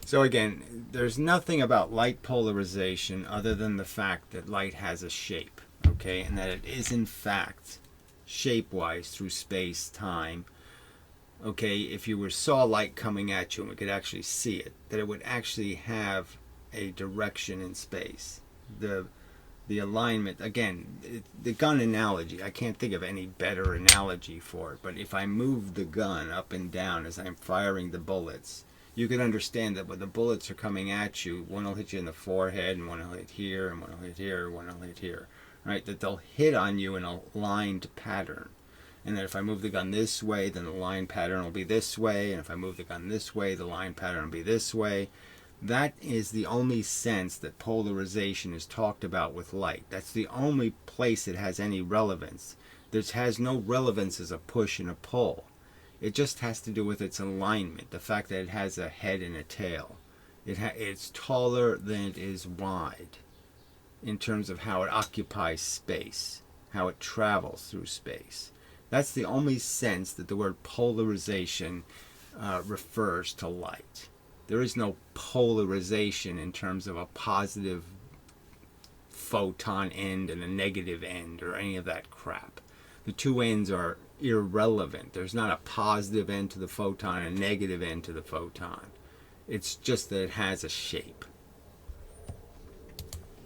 So again, there's nothing about light polarization other than the fact that light has a shape, okay, and that it is in fact shape-wise through space-time. Okay, if you saw light coming at you and we could actually see it, that it would actually have a direction in space. The alignment, again, the gun analogy, I can't think of any better analogy for it, but if I move the gun up and down as I'm firing the bullets, you can understand that when the bullets are coming at you, one will hit you in the forehead, and one will hit here, and one will hit here, one will hit here, right? That they'll hit on you in a lined pattern. And that if I move the gun this way, then the line pattern will be this way, and if I move the gun this way, the line pattern will be this way. That is the only sense that polarization is talked about with light. That's the only place it has any relevance. This has no relevance as a push and a pull. It just has to do with its alignment, the fact that it has a head and a tail. It's taller than it is wide in terms of how it occupies space, how it travels through space. That's the only sense that the word polarization refers to light. There is no polarization in terms of a positive photon end and a negative end or any of that crap. The two ends are irrelevant. There's not a positive end to the photon and a negative end to the photon. It's just that it has a shape.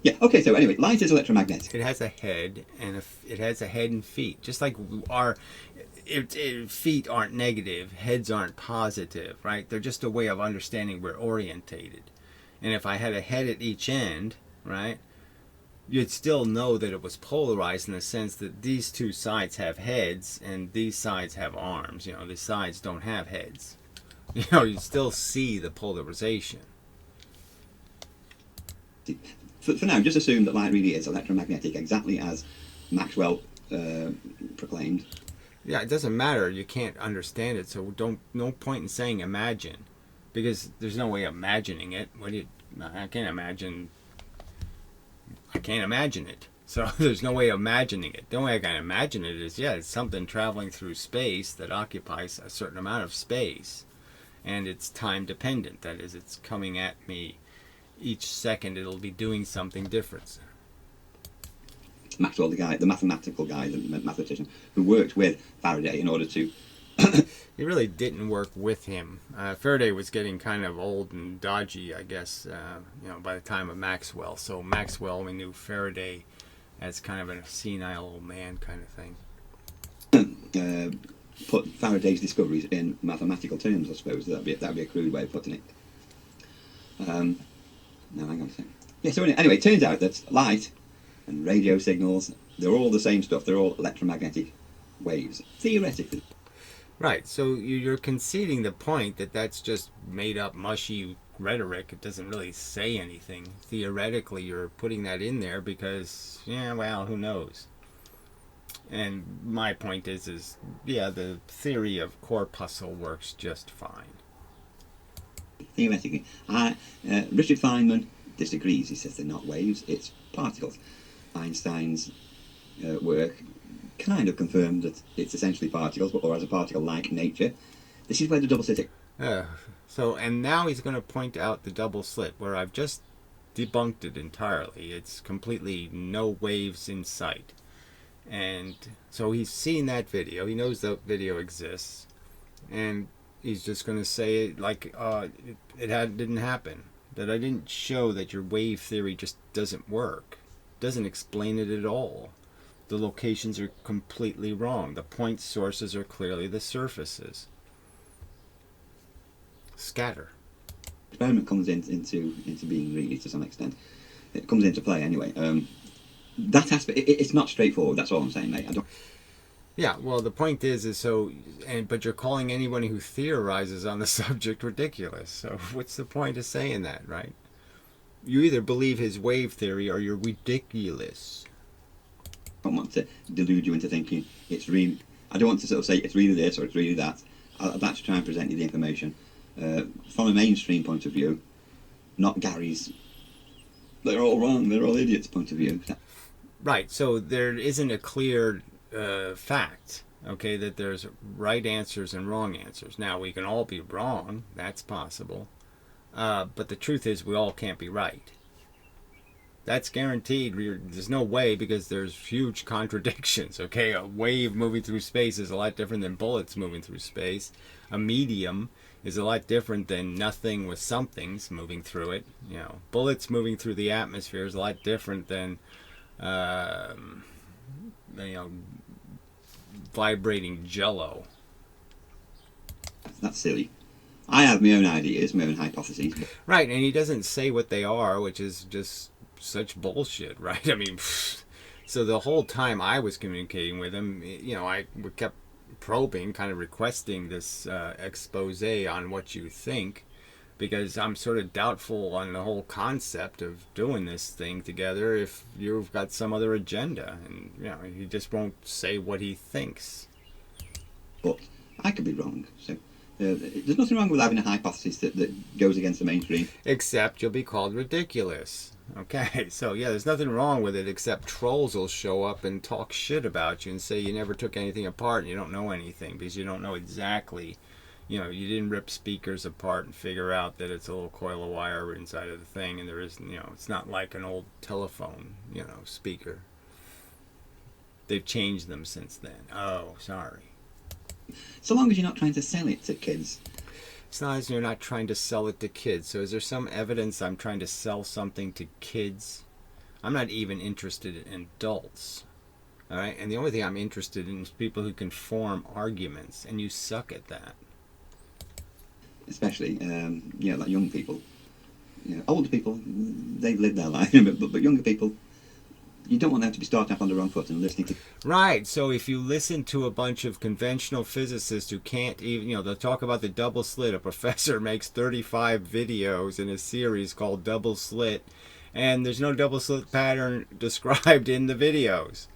Yeah, okay, so anyway, light is electromagnetic. It has a head, and it has a head and feet. Just like feet aren't negative, heads aren't positive, right? They're just a way of understanding we're orientated. And if I had a head at each end, right, you'd still know that it was polarized in the sense that these two sides have heads and these sides have arms. The sides don't have heads. You still see the polarization. For now, just assume that light really is electromagnetic, exactly as Maxwell proclaimed. Yeah, it doesn't matter. You can't understand it, so no point in saying imagine, because there's no way of imagining it. I can't imagine it. So there's no way of imagining it. The only way I can imagine it is, it's something traveling through space that occupies a certain amount of space, and it's time dependent. That is, it's coming at me each second. It'll be doing something different. Maxwell, the mathematical guy, the mathematician, who worked with Faraday in order to... He really didn't work with him. Faraday was getting kind of old and dodgy, I guess, by the time of Maxwell. So Maxwell, we knew Faraday as kind of a senile old man kind of thing. put Faraday's discoveries in mathematical terms, I suppose. That'd be a crude way of putting it. Now, hang on a second. Yeah, so anyway, it turns out that light and radio signals, they're all the same stuff. They're all electromagnetic waves, theoretically. Right, so you're conceding the point that that's just made up mushy rhetoric. It doesn't really say anything. Theoretically, you're putting that in there because, yeah, well, who knows? And my point is yeah, the theory of corpuscle works just fine. Theoretically. Richard Feynman disagrees. He says they're not waves, it's particles. Einstein's work kind of confirmed that it's essentially particles, or as a particle-like nature. This is where the double-slit... And now he's going to point out the double slit, where I've just debunked it entirely. It's completely no waves in sight. And so he's seen that video. He knows that video exists. And he's just going to say it like didn't happen. That I didn't show that your wave theory just doesn't work. Doesn't explain it at all. The locations are completely wrong. The point sources are clearly the surfaces. Scatter. Experiment comes into being, really, to some extent. It comes into play anyway. That aspect, it's not straightforward. That's all I'm saying, mate. Yeah, well, the point is but you're calling anyone who theorizes on the subject ridiculous. So what's the point of saying that, right? You either believe his wave theory or you're ridiculous. I don't want to delude you into thinking it's really... I don't want to sort of say it's really this or it's really that. I'd like to try and present you the information from a mainstream point of view, not Gary's they're all wrong, they're all idiots point of view. Right, so there isn't a clear fact, okay, that there's right answers and wrong answers. Now, we can all be wrong, that's possible, but the truth is we all can't be right. That's guaranteed. There's no way, because there's huge contradictions, okay? A wave moving through space is a lot different than bullets moving through space. A medium is a lot different than nothing with somethings moving through it. You know, bullets moving through the atmosphere is a lot different than, vibrating jello. That's silly. I have my own ideas, my own hypotheses. Right, and he doesn't say what they are, which is just such bullshit, right? I mean, so the whole time I was communicating with him, I kept probing, kind of requesting this expose on what you think, because I'm sort of doubtful on the whole concept of doing this thing together if you've got some other agenda, and he just won't say what he thinks. But I could be wrong, so there's nothing wrong with having a hypothesis that goes against the mainstream. Except you'll be called ridiculous. Okay, so yeah, there's nothing wrong with it, except trolls will show up and talk shit about you and say you never took anything apart and you don't know anything because you don't know exactly, you didn't rip speakers apart and figure out that it's a little coil of wire inside of the thing, and there is, it's not like an old telephone, speaker. They've changed them since then. Oh, sorry. So long as you're not trying to sell it to kids. As long as you're not trying to sell it to kids. So is there some evidence I'm trying to sell something to kids? I'm not even interested in adults. All right? And the only thing I'm interested in is people who can form arguments, and you suck at that. Especially, like young people. Older people, they've lived their life, but younger people, you don't want them to be starting up on the wrong foot and listening to... Right, so if you listen to a bunch of conventional physicists who can't even, they'll talk about the double slit. A professor makes 35 videos in a series called Double Slit, and there's no double slit pattern described in the videos.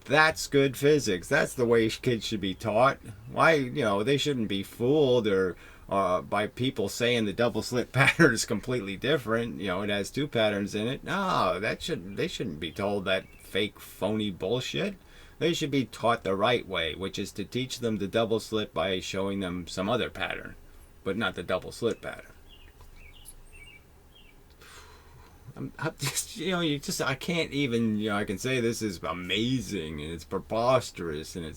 That's good physics. That's the way kids should be taught. Why, they shouldn't be fooled or by people saying the double slit pattern is completely different. It has two patterns in it. No, they shouldn't be told that fake, phony bullshit. They should be taught the right way, which is to teach them the double slit by showing them some other pattern, but not the double slit pattern. I can't even, I can say this is amazing and it's preposterous and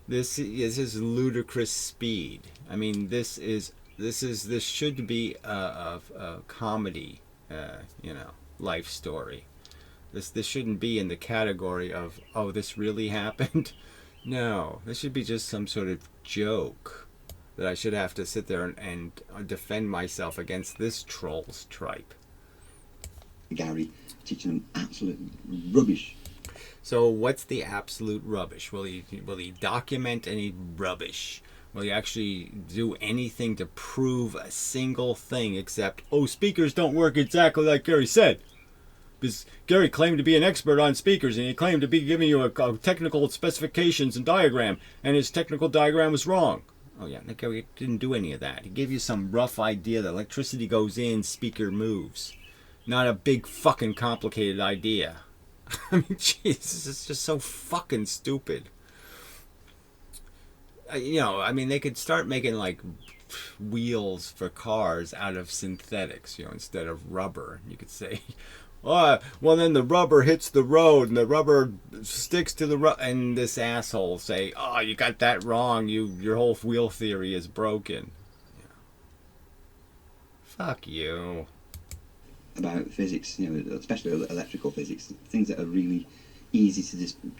this is ludicrous speed. I mean, this should be a comedy, life story. This shouldn't be in the category of, oh, this really happened. No, this should be just some sort of joke that I should have to sit there and defend myself against this troll's tripe. Gary teaching them absolute rubbish. So what's the absolute rubbish? Will he document any rubbish? Will he actually do anything to prove a single thing except, oh, speakers don't work exactly like Gary said? Because Gary claimed to be an expert on speakers, and he claimed to be giving you a technical specifications and diagram, and his technical diagram was wrong. Oh yeah, Gary didn't do any of that. He gave you some rough idea that electricity goes in, speaker moves. Not a big fucking complicated idea. I mean, Jesus, it's just so fucking stupid. They could start making like wheels for cars out of synthetics, instead of rubber. You could say, oh, well, then the rubber hits the road and the rubber sticks to the road. And this asshole say, oh, you got that wrong. Your whole wheel theory is broken. Fuck you. About physics, especially electrical physics, things that are really easy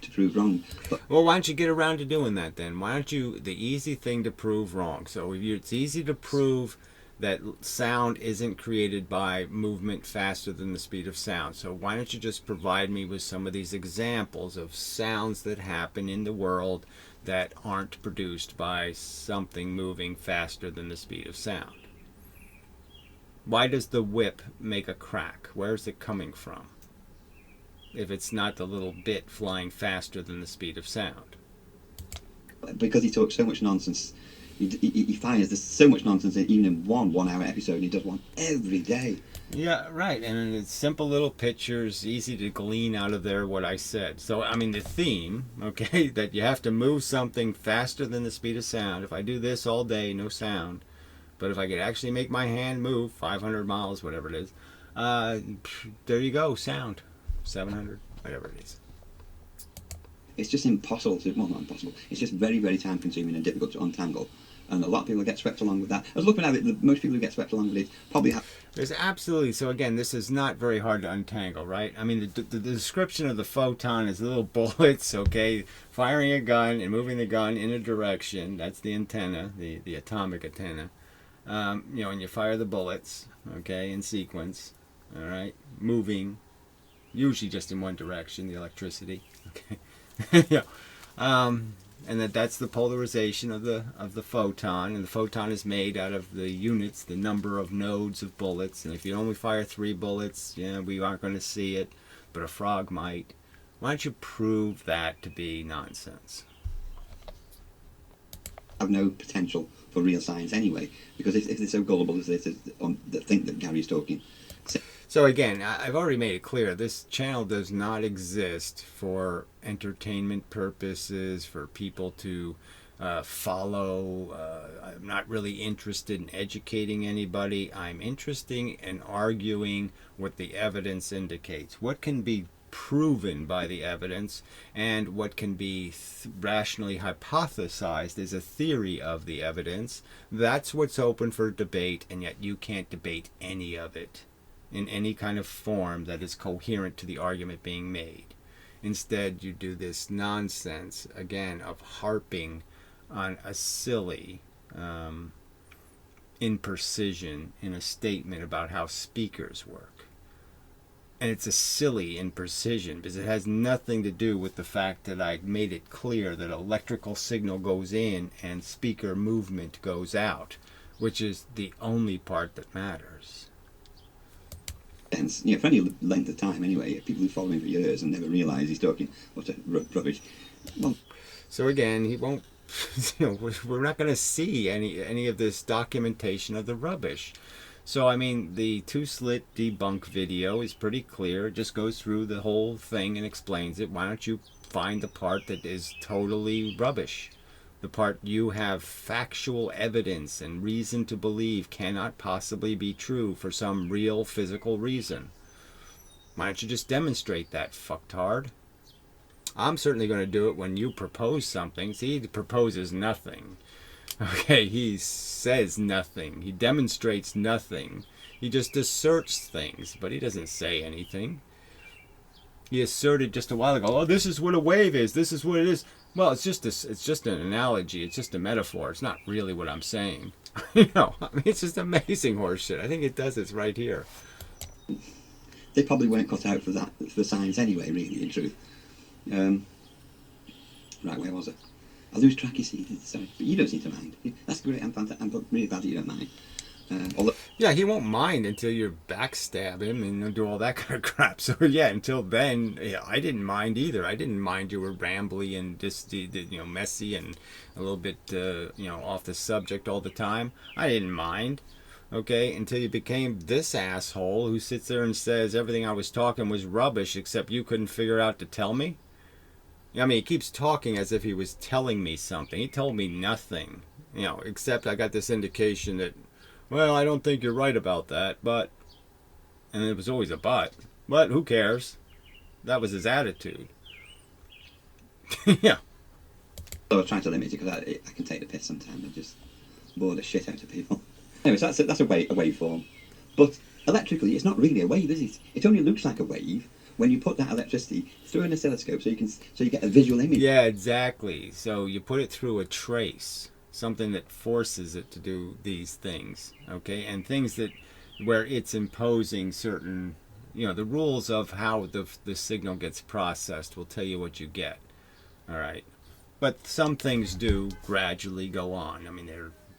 to prove wrong. But well, why don't you get around to doing that then? Why don't you, the easy thing to prove wrong? So it's easy to prove that sound isn't created by movement faster than the speed of sound. So why don't you just provide me with some of these examples of sounds that happen in the world that aren't produced by something moving faster than the speed of sound? Why does the whip make a crack? Where's it coming from? If it's not the little bit flying faster than the speed of sound. Because he talks so much nonsense, he fires there's so much nonsense even in one hour episode, and he does one every day. Yeah, right. And it's simple little pictures, easy to glean out of there what I said. So, I mean, the theme, okay, that you have to move something faster than the speed of sound. If I do this all day, no sound. But if I could actually make my hand move 500 miles, whatever it is, there you go, sound. 700, whatever it is. It's just impossible to, well, not impossible, it's just very, very time consuming and difficult to untangle. And a lot of people get swept along with that. I was looking at it, most people who get swept along with it probably have... There's absolutely, so again, this is not very hard to untangle, right? I mean, the description of the photon is little bullets, okay, firing a gun and moving the gun in a direction. That's the antenna, the atomic antenna. And you fire the bullets, okay, in sequence, all right, moving, usually just in one direction, the electricity, okay, yeah, and that's the polarization of the photon, and the photon is made out of the units, the number of nodes of bullets, and if you only fire 3 bullets, we aren't going to see it, but a frog might. Why don't you prove that to be nonsense? Have no potential for real science anyway, because if they're so gullible as they think that Gary's talking. So again, I've already made it clear, this channel does not exist for entertainment purposes, for people to follow. I'm not really interested in educating anybody. I'm interested in arguing what the evidence indicates. What can be proven by the evidence, and what can be rationally hypothesized as a theory of the evidence. That's what's open for debate, and yet you can't debate any of it in any kind of form that is coherent to the argument being made. Instead, you do this nonsense, again, of harping on a silly imprecision in a statement about how speakers work. And it's a silly imprecision because it has nothing to do with the fact that I made it clear that electrical signal goes in and speaker movement goes out, which is the only part that matters. And for any length of time anyway, people who follow him for years and never realise he's talking utter rubbish. Well, so again, he won't. We're not going to see any of this documentation of the rubbish. So, I mean, the two-slit debunk video is pretty clear. It just goes through the whole thing and explains it. Why don't you find the part that is totally rubbish? The part you have factual evidence and reason to believe cannot possibly be true for some real physical reason. Why don't you just demonstrate that, fucktard? I'm certainly going to do it when you propose something. See, he proposes nothing. Okay, he says nothing. He demonstrates nothing. He just asserts things, but he doesn't say anything. He asserted just a while ago, oh, this is what a wave is. This is what it is. Well, it's just an analogy. It's just a metaphor. It's not really what I'm saying. You know, I mean, it's just amazing horseshit. I think it does. It's right here. They probably weren't cut out for that, for science anyway, really, in truth. Right, where was it? I lose track, you see. Sorry, but you don't seem to mind. That's great. I'm really glad that you don't mind. Although, Yeah, he won't mind until you backstab him and do all that kind of crap. So yeah, until then, yeah, I didn't mind either. I didn't mind you were rambly and just messy and a little bit off the subject all the time. I didn't mind. Okay, until you became this asshole who sits there and says everything I was talking was rubbish except you couldn't figure out to tell me. I mean, he keeps talking as if he was telling me something. He told me nothing, except I got this indication that, well, I don't think you're right about that, but, and it was always a but who cares? That was his attitude. Yeah. I was trying to limit it because I can take the piss sometimes and just bore the shit out of people. Anyway, so that's a waveform. But electrically, it's not really a wave, is it? It only looks like a wave when you put that electricity through an oscilloscope, so you get a visual image. Yeah, exactly. So you put it through a trace, something that forces it to do these things, okay? And things that where it's imposing certain, the rules of how the signal gets processed will tell you what you get. All right. But some things do gradually go on. I mean,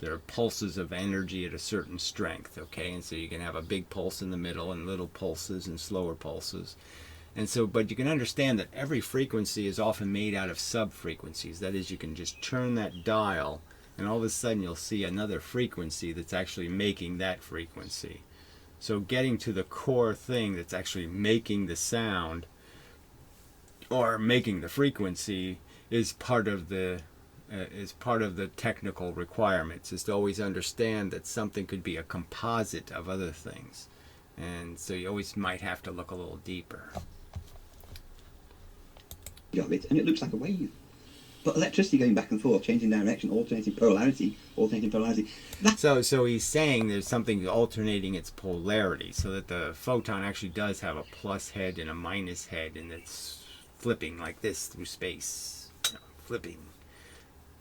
there are pulses of energy at a certain strength, okay? And so you can have a big pulse in the middle and little pulses and slower pulses. And so, but you can understand that every frequency is often made out of sub-frequencies. That is, you can just turn that dial and all of a sudden you'll see another frequency that's actually making that frequency. So getting to the core thing that's actually making the sound or making the frequency is part of the technical requirements, is to always understand that something could be a composite of other things. And so you always might have to look a little deeper. Of it, and it looks like a wave. But electricity going back and forth, changing direction, alternating polarity. So he's saying there's something alternating its polarity, so that the photon actually does have a plus head and a minus head, and it's flipping like this through space, flipping,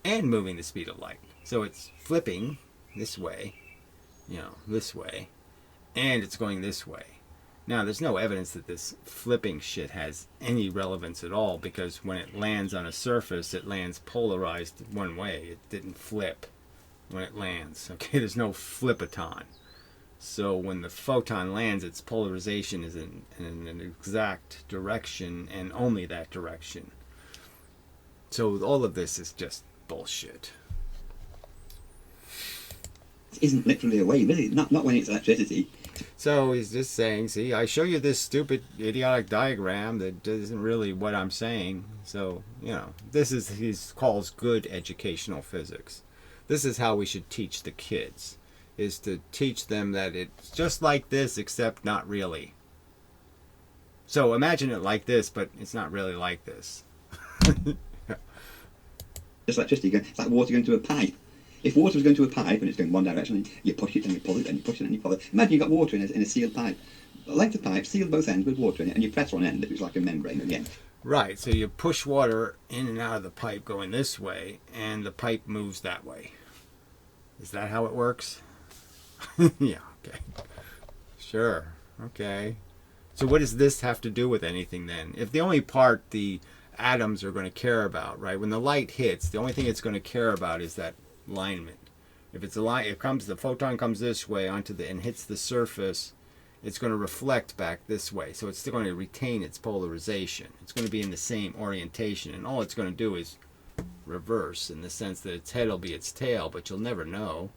and moving the speed of light. So it's flipping this way, this way, and it's going this way. Now, there's no evidence that this flipping shit has any relevance at all, because when it lands on a surface, it lands polarized one way. It didn't flip when it lands. Okay, there's no flipaton. So when the photon lands, its polarization is in an exact direction and only that direction. So all of this is just bullshit. It isn't literally a wave, is it? Not when it's electricity. So he's just saying, see, I show you this stupid, idiotic diagram that isn't really what I'm saying. So, this is, he calls good educational physics. This is how we should teach the kids, is to teach them that it's just like this, except not really. So imagine it like this, but it's not really like this. Just electricity, it's like water going to a pipe. If water was going to a pipe and it's going one direction, you push it and you pull it and you push it and you pull it. Imagine you've got water in a sealed pipe. Like the pipe, sealed both ends with water in it, and you press one end, it's like a membrane at the end. Right, so you push water in and out of the pipe going this way, and the pipe moves that way. Is that how it works? Yeah, okay. Sure, okay. So what does this have to do with anything then? If the only part the atoms are going to care about, right, when the light hits, the only thing it's going to care about is that alignment. If it's the photon comes this way and hits the surface, it's going to reflect back this way. So it's still going to retain its polarization. It's going to be in the same orientation, and all it's going to do is reverse, in the sense that its head will be its tail, but you'll never know.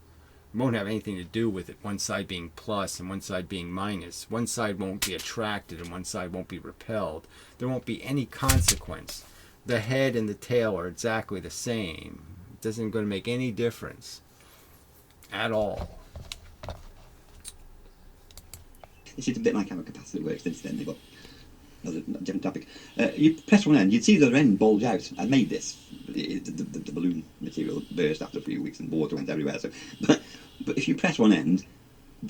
It won't have anything to do with it, one side being plus and one side being minus. One side won't be attracted and one side won't be repelled. There won't be any consequence. The head and the tail are exactly the same. It isn't going to make any difference at all. This is a bit like how a capacitor works, incidentally, but another different topic. You press one end, you'd see the other end bulge out. I made this. The balloon material burst after a few weeks and water went everywhere. So, but if you press one end,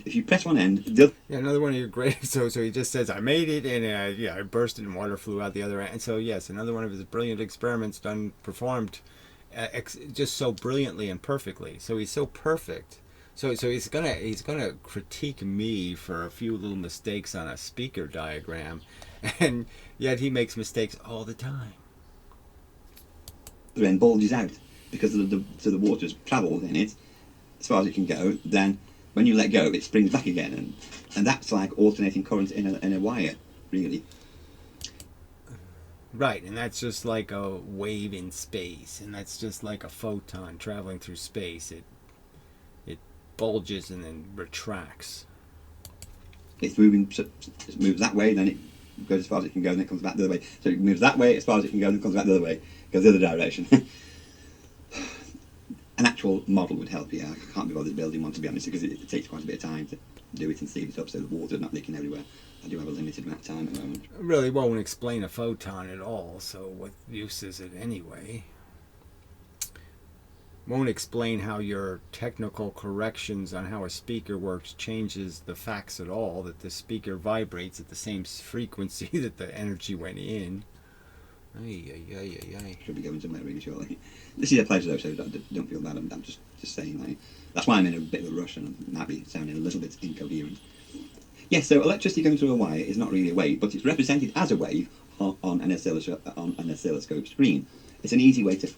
if you press one end, the other Yeah, another one of your great. So he just says, "I made it," and I burst it, and water flew out the other end. And so yes, another one of his brilliant experiments performed, just so brilliantly and perfectly. So he's so perfect. So he's gonna critique me for a few little mistakes on a speaker diagram, and yet he makes mistakes all the time. end bulges out because the water's travelled in it as far as it can go. Then when you let go, it springs back again, and that's like alternating current in a wire, really. Right, and that's just like a wave in space, and that's just like a photon traveling through space. It bulges and then retracts. It's moving. So it moves that way, then it goes as far as it can go, and then it comes back the other way. So it moves that way as far as it can go, and it comes back the other way. Goes the other direction. An actual model would help you. I can't be bothered building one, to be honest, because it takes quite a bit of time to do it and sieve it up so the water's not leaking everywhere. I do have a limited amount of time at the moment. It really won't explain a photon at all, so what use is it anyway? Won't explain how your technical corrections on how a speaker works changes the facts at all, that the speaker vibrates at the same frequency that the energy went in. Should be going somewhere really shortly. This is a pleasure though, so don't feel bad. I'm just saying, like, that's why I'm in a bit of a rush and I might be sounding a little bit incoherent. Yes, so electricity going through a wire is not really a wave, but it's represented as a wave on an oscilloscope screen. It's an easy way to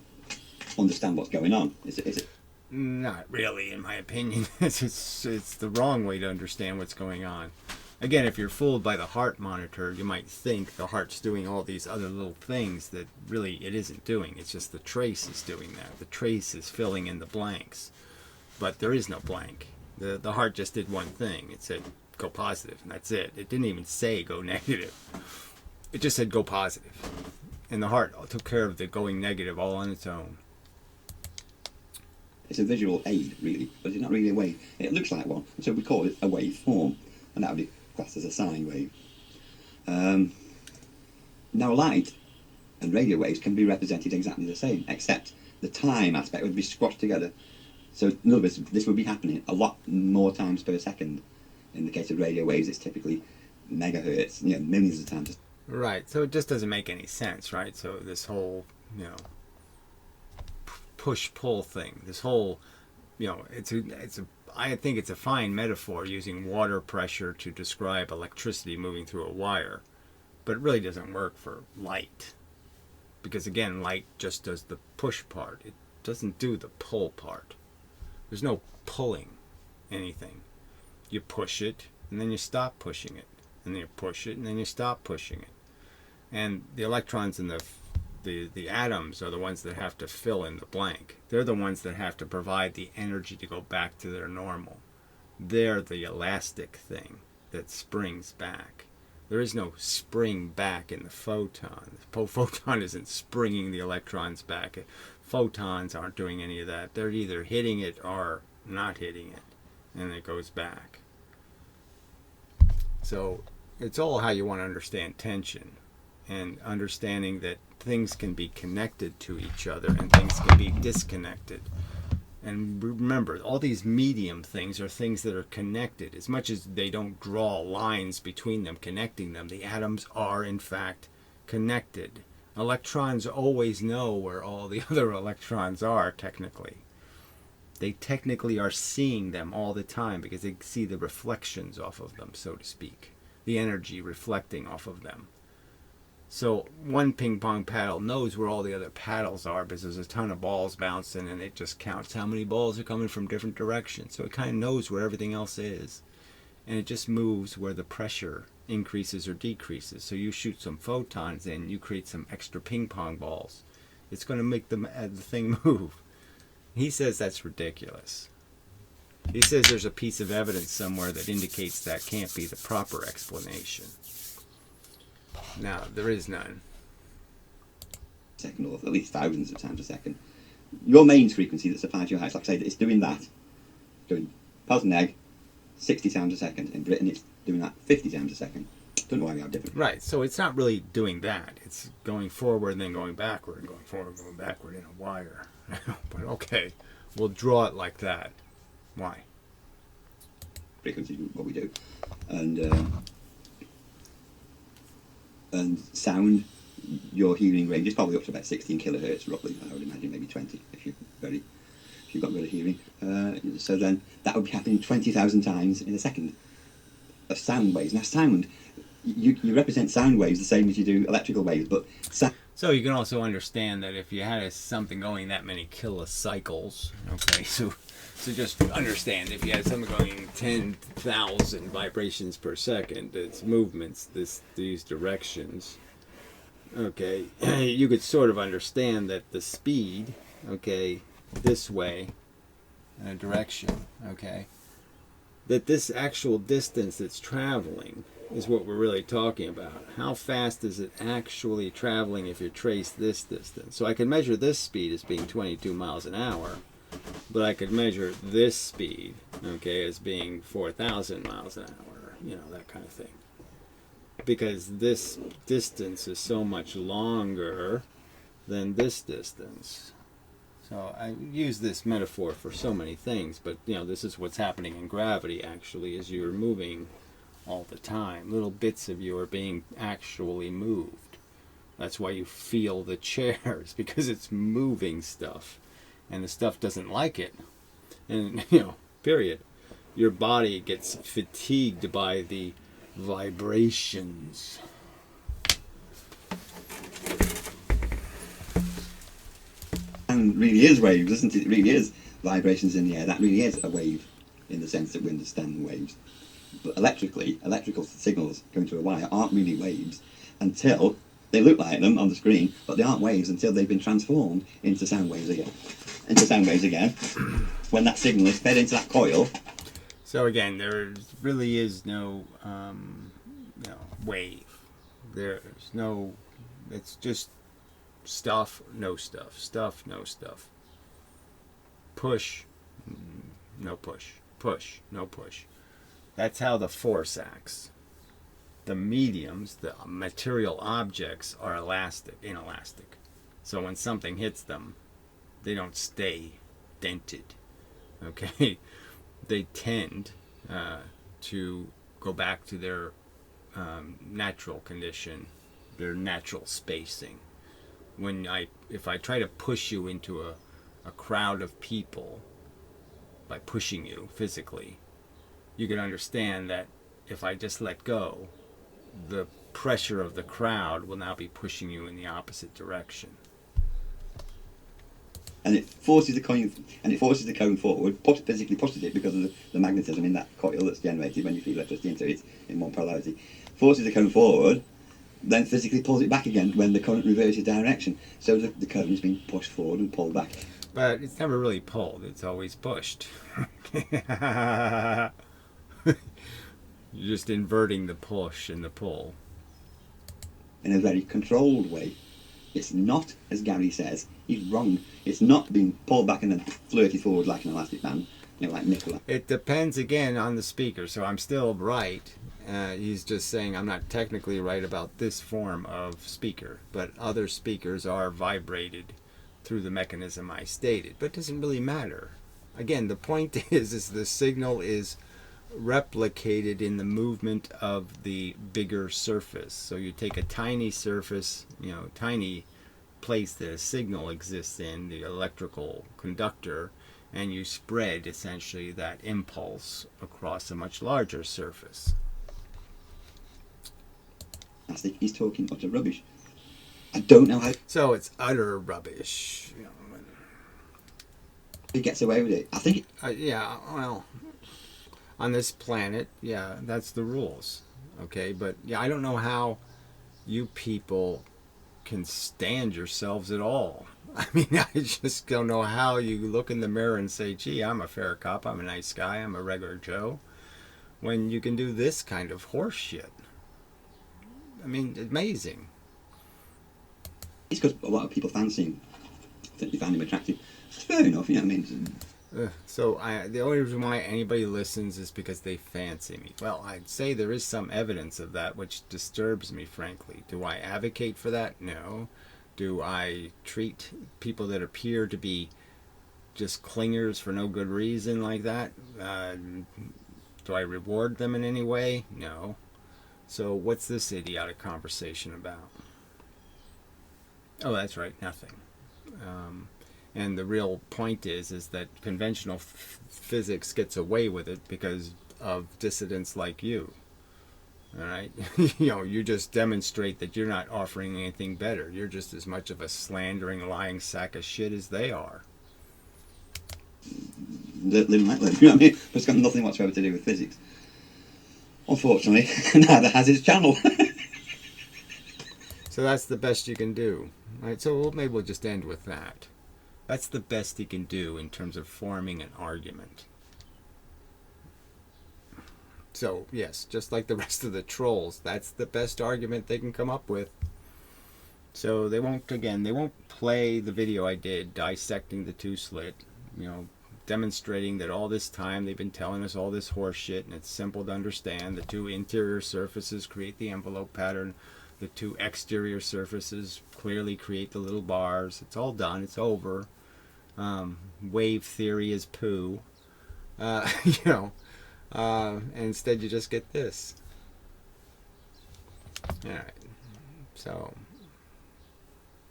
understand what's going on. Is it? Not really, in my opinion. It's the wrong way to understand what's going on. Again, if you're fooled by the heart monitor, you might think the heart's doing all these other little things that really it isn't doing. It's just the trace is doing that. The trace is filling in the blanks. But there is no blank. The heart just did one thing. It said go positive, and that's it. It didn't even say go negative. It just said go positive. And the heart took care of the going negative all on its own. It's a visual aid, really, but it's not really a wave. It looks like one, so we call it a waveform, and that would be classed as a sine wave. Now, light and radio waves can be represented exactly the same, except the time aspect would be squashed together. So, in other words, this would be happening a lot more times per second. In the case of radio waves, it's typically megahertz, millions of times. Right, so it just doesn't make any sense, right? So this whole, push-pull thing, this whole, I think it's a fine metaphor using water pressure to describe electricity moving through a wire, but it really doesn't work for light, because again, light just does the push part. It doesn't do the pull part. There's no pulling anything. You push it, and then you stop pushing it, and then you push it, and then you stop pushing it. And the electrons and the atoms are the ones that have to fill in the blank. They're the ones that have to provide the energy to go back to their normal. They're the elastic thing that springs back. There is no spring back in the photon. The photon isn't springing the electrons back. Photons aren't doing any of that. They're either hitting it or not hitting it, and it goes back. So it's all how you want to understand tension, and understanding that things can be connected to each other and things can be disconnected. And remember, all these medium things are things that are connected. As much as they don't draw lines between them, connecting them, the atoms are in fact connected. Electrons always know where all the other electrons are, technically. They technically are seeing them all the time because they see the reflections off of them, so to speak. The energy reflecting off of them. So one ping pong paddle knows where all the other paddles are because there's a ton of balls bouncing, and it just counts how many balls are coming from different directions. So it kind of knows where everything else is. And it just moves where the pressure increases or decreases. So you shoot some photons in, you create some extra ping pong balls. It's going to make the thing move. He says that's ridiculous. He says there's a piece of evidence somewhere that indicates that can't be the proper explanation. Now, there is none. Second, or at least thousands of times a second. Your mains frequency that supplies your house, like I say, it's doing that, doing pos neg 60 times a second. In Britain, it's doing that 50 times a second. Don't know why we have different. Right, so it's not really doing that. It's going forward and then going backward, and going forward and going backward in a wire. But okay, we'll draw it like that. Why? frequency, what we do, and sound. Your hearing range is probably up to about 16 kilohertz, roughly. I would imagine maybe 20 if you've got good hearing. So then that would be happening 20,000 times in a second of sound waves. Now sound, you represent sound waves the same as you do electrical waves, but so you can also understand that if you had something going that many kilocycles, okay, so just understand if you had something going 10,000 vibrations per second, its movements, these directions, okay, you could sort of understand that the speed, okay, this way, in a direction, okay, that this actual distance it's traveling is what we're really talking about. How fast is it actually traveling if you trace this distance? So I can measure this speed as being 22 miles an hour, but I could measure this speed, okay, as being 4,000 miles an hour, you know, that kind of thing. Because this distance is so much longer than this distance. So I use this metaphor for so many things, but you know, this is what's happening in gravity actually, is you're moving all the time. Little bits of you are being actually moved. That's why you feel the chairs, because it's moving stuff. And the stuff doesn't like it. And, you know, period. Your body gets fatigued by the vibrations. And really is waves, isn't it? It really is vibrations in the air. That really is a wave in the sense that we understand waves. But electrical signals going through a wire aren't really waves until they look like them on the screen, but they aren't waves until they've been transformed into sound waves again. When that signal is fed into that coil. So again, there really is no wave. There's no, it's just stuff, no stuff. Stuff, no stuff. Push, no push. Push, no push. That's how the force acts. The mediums, the material objects, are inelastic. So when something hits them, they don't stay dented. Okay? They tend to go back to their natural condition, their natural spacing. If I try to push you into a crowd of people by pushing you physically, you can understand that if I just let go, the pressure of the crowd will now be pushing you in the opposite direction. And it forces the cone forward, physically pushes it because of the magnetism in that coil that's generated when you feed electricity into it in one polarity. Forces the cone forward, then physically pulls it back again when the current reverses direction. So the cone is being pushed forward and pulled back. But it's never really pulled, it's always pushed. You're just inverting the push and the pull. In a very controlled way. It's not, as Gary says, he's wrong. It's not being pulled back and then flirted forward like an elastic band, you know, like Nicola. It depends again on the speaker, so I'm still right. He's just saying I'm not technically right about this form of speaker, but other speakers are vibrated through the mechanism I stated. But it doesn't really matter. Again, the point is the signal is replicated in the movement of the bigger surface. So you take a tiny surface, tiny place that a signal exists in, the electrical conductor, and you spread essentially that impulse across a much larger surface. I think he's talking utter rubbish. I don't know how So it's utter rubbish. he gets away with it. I think yeah, well, on this planet, yeah, that's the rules. Okay, but yeah, I don't know how you people can stand yourselves at all. I mean, I just don't know how you look in the mirror and say, gee, I'm a fair cop, I'm a nice guy, I'm a regular Joe, when you can do this kind of horse shit. I mean, amazing. it's because a lot of people fancy him. I think they find him attractive. It's fair enough, you know what I mean? So the only reason why anybody listens is because they fancy me. Well, I'd say there is some evidence of that, which disturbs me, frankly. Do I advocate for that? No. Do I treat people that appear to be just clingers for no good reason like that? Do I reward them in any way? No. So what's this idiotic conversation about? Oh, that's right, nothing. And the real point is that conventional physics gets away with it because of dissidents like you. All right, you just demonstrate that you're not offering anything better. You're just as much of a slandering, lying sack of shit as they are. Living like living, you know what I mean? But it's got nothing whatsoever to do with physics. Unfortunately, neither has his channel. So that's the best you can do, right? So maybe we'll just end with that. That's the best he can do in terms of forming an argument. So, yes, just like the rest of the trolls, that's the best argument they can come up with. So they won't play the video I did dissecting the two-slit, demonstrating that all this time they've been telling us all this horse shit, and it's simple to understand. The two interior surfaces create the envelope pattern. The two exterior surfaces clearly create the little bars. It's all done. It's over. Wave theory is poo. And instead you just get this. All right. So,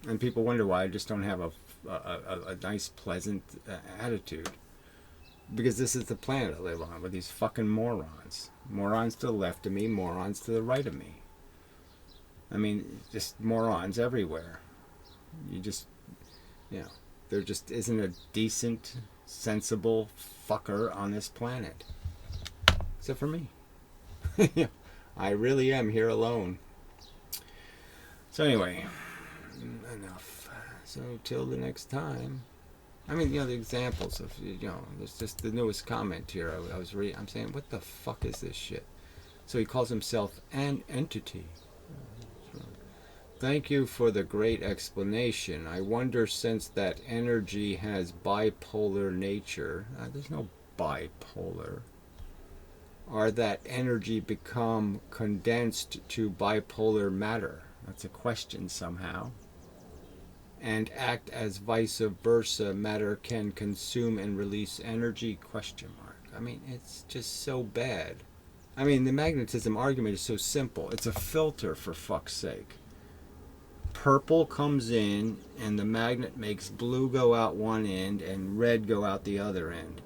and people wonder why I just don't have a nice, pleasant attitude. Because this is the planet I live on with these fucking morons. Morons to the left of me, morons to the right of me. I mean, just morons everywhere. There just isn't a decent, sensible fucker on this planet. Except for me. I really am here alone. So anyway, enough. So till the next time. I mean, the examples of, there's just the newest comment here. I was reading. I'm saying, what the fuck is this shit? So he calls himself an entity. Thank you for the great explanation. I wonder, since that energy has bipolar nature, there's no bipolar, or that energy become condensed to bipolar matter? That's a question somehow. And act as vice versa, matter can consume and release energy? Question mark. I mean, it's just so bad. I mean, the magnetism argument is so simple. It's a filter, for fuck's sake. Purple comes in and the magnet makes blue go out one end and red go out the other end.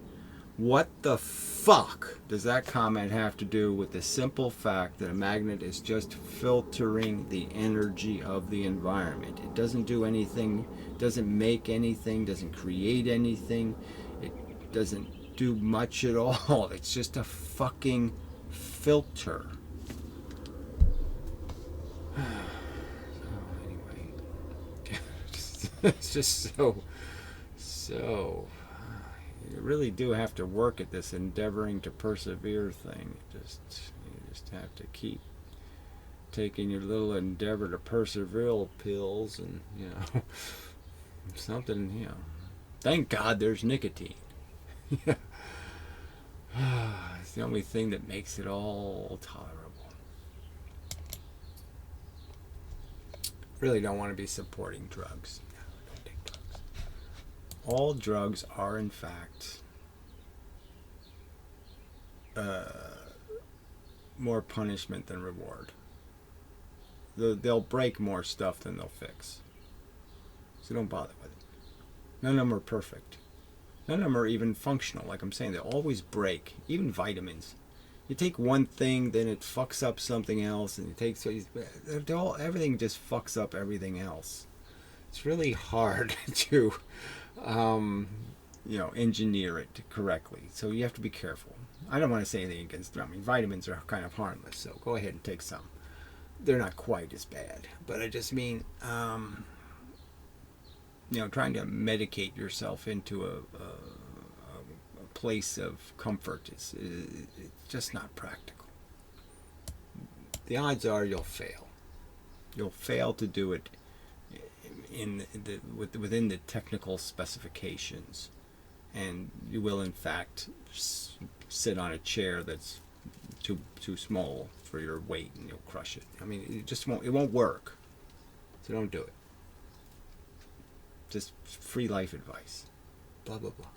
What the fuck does that comment have to do with the simple fact that a magnet is just filtering the energy of the environment? It doesn't do anything, doesn't make anything, doesn't create anything. It doesn't do much at all. It's just a fucking filter. It's just so you really do have to work at this endeavoring to persevere thing. You just have to keep taking your little endeavor to persevere pills, and something, thank God there's nicotine. It's the only thing that makes it all tolerable. Really don't want to be supporting drugs. All drugs are, in fact, more punishment than reward. They'll break more stuff than they'll fix. So don't bother with it. None of them are perfect. None of them are even functional. Like I'm saying, they always break. Even vitamins. You take one thing, then it fucks up something else, and you take everything just fucks up everything else. It's really hard to engineer it correctly. So you have to be careful. I don't want to say anything against them. I mean, vitamins are kind of harmless, so go ahead and take some. They're not quite as bad. But I just mean, trying to medicate yourself into a place of comfort is just not practical. The odds are you'll fail. You'll fail to do it within the technical specifications, and you will in fact sit on a chair that's too small for your weight, and you'll crush it. I mean, it won't work. So don't do it. Just free life advice. Blah blah blah.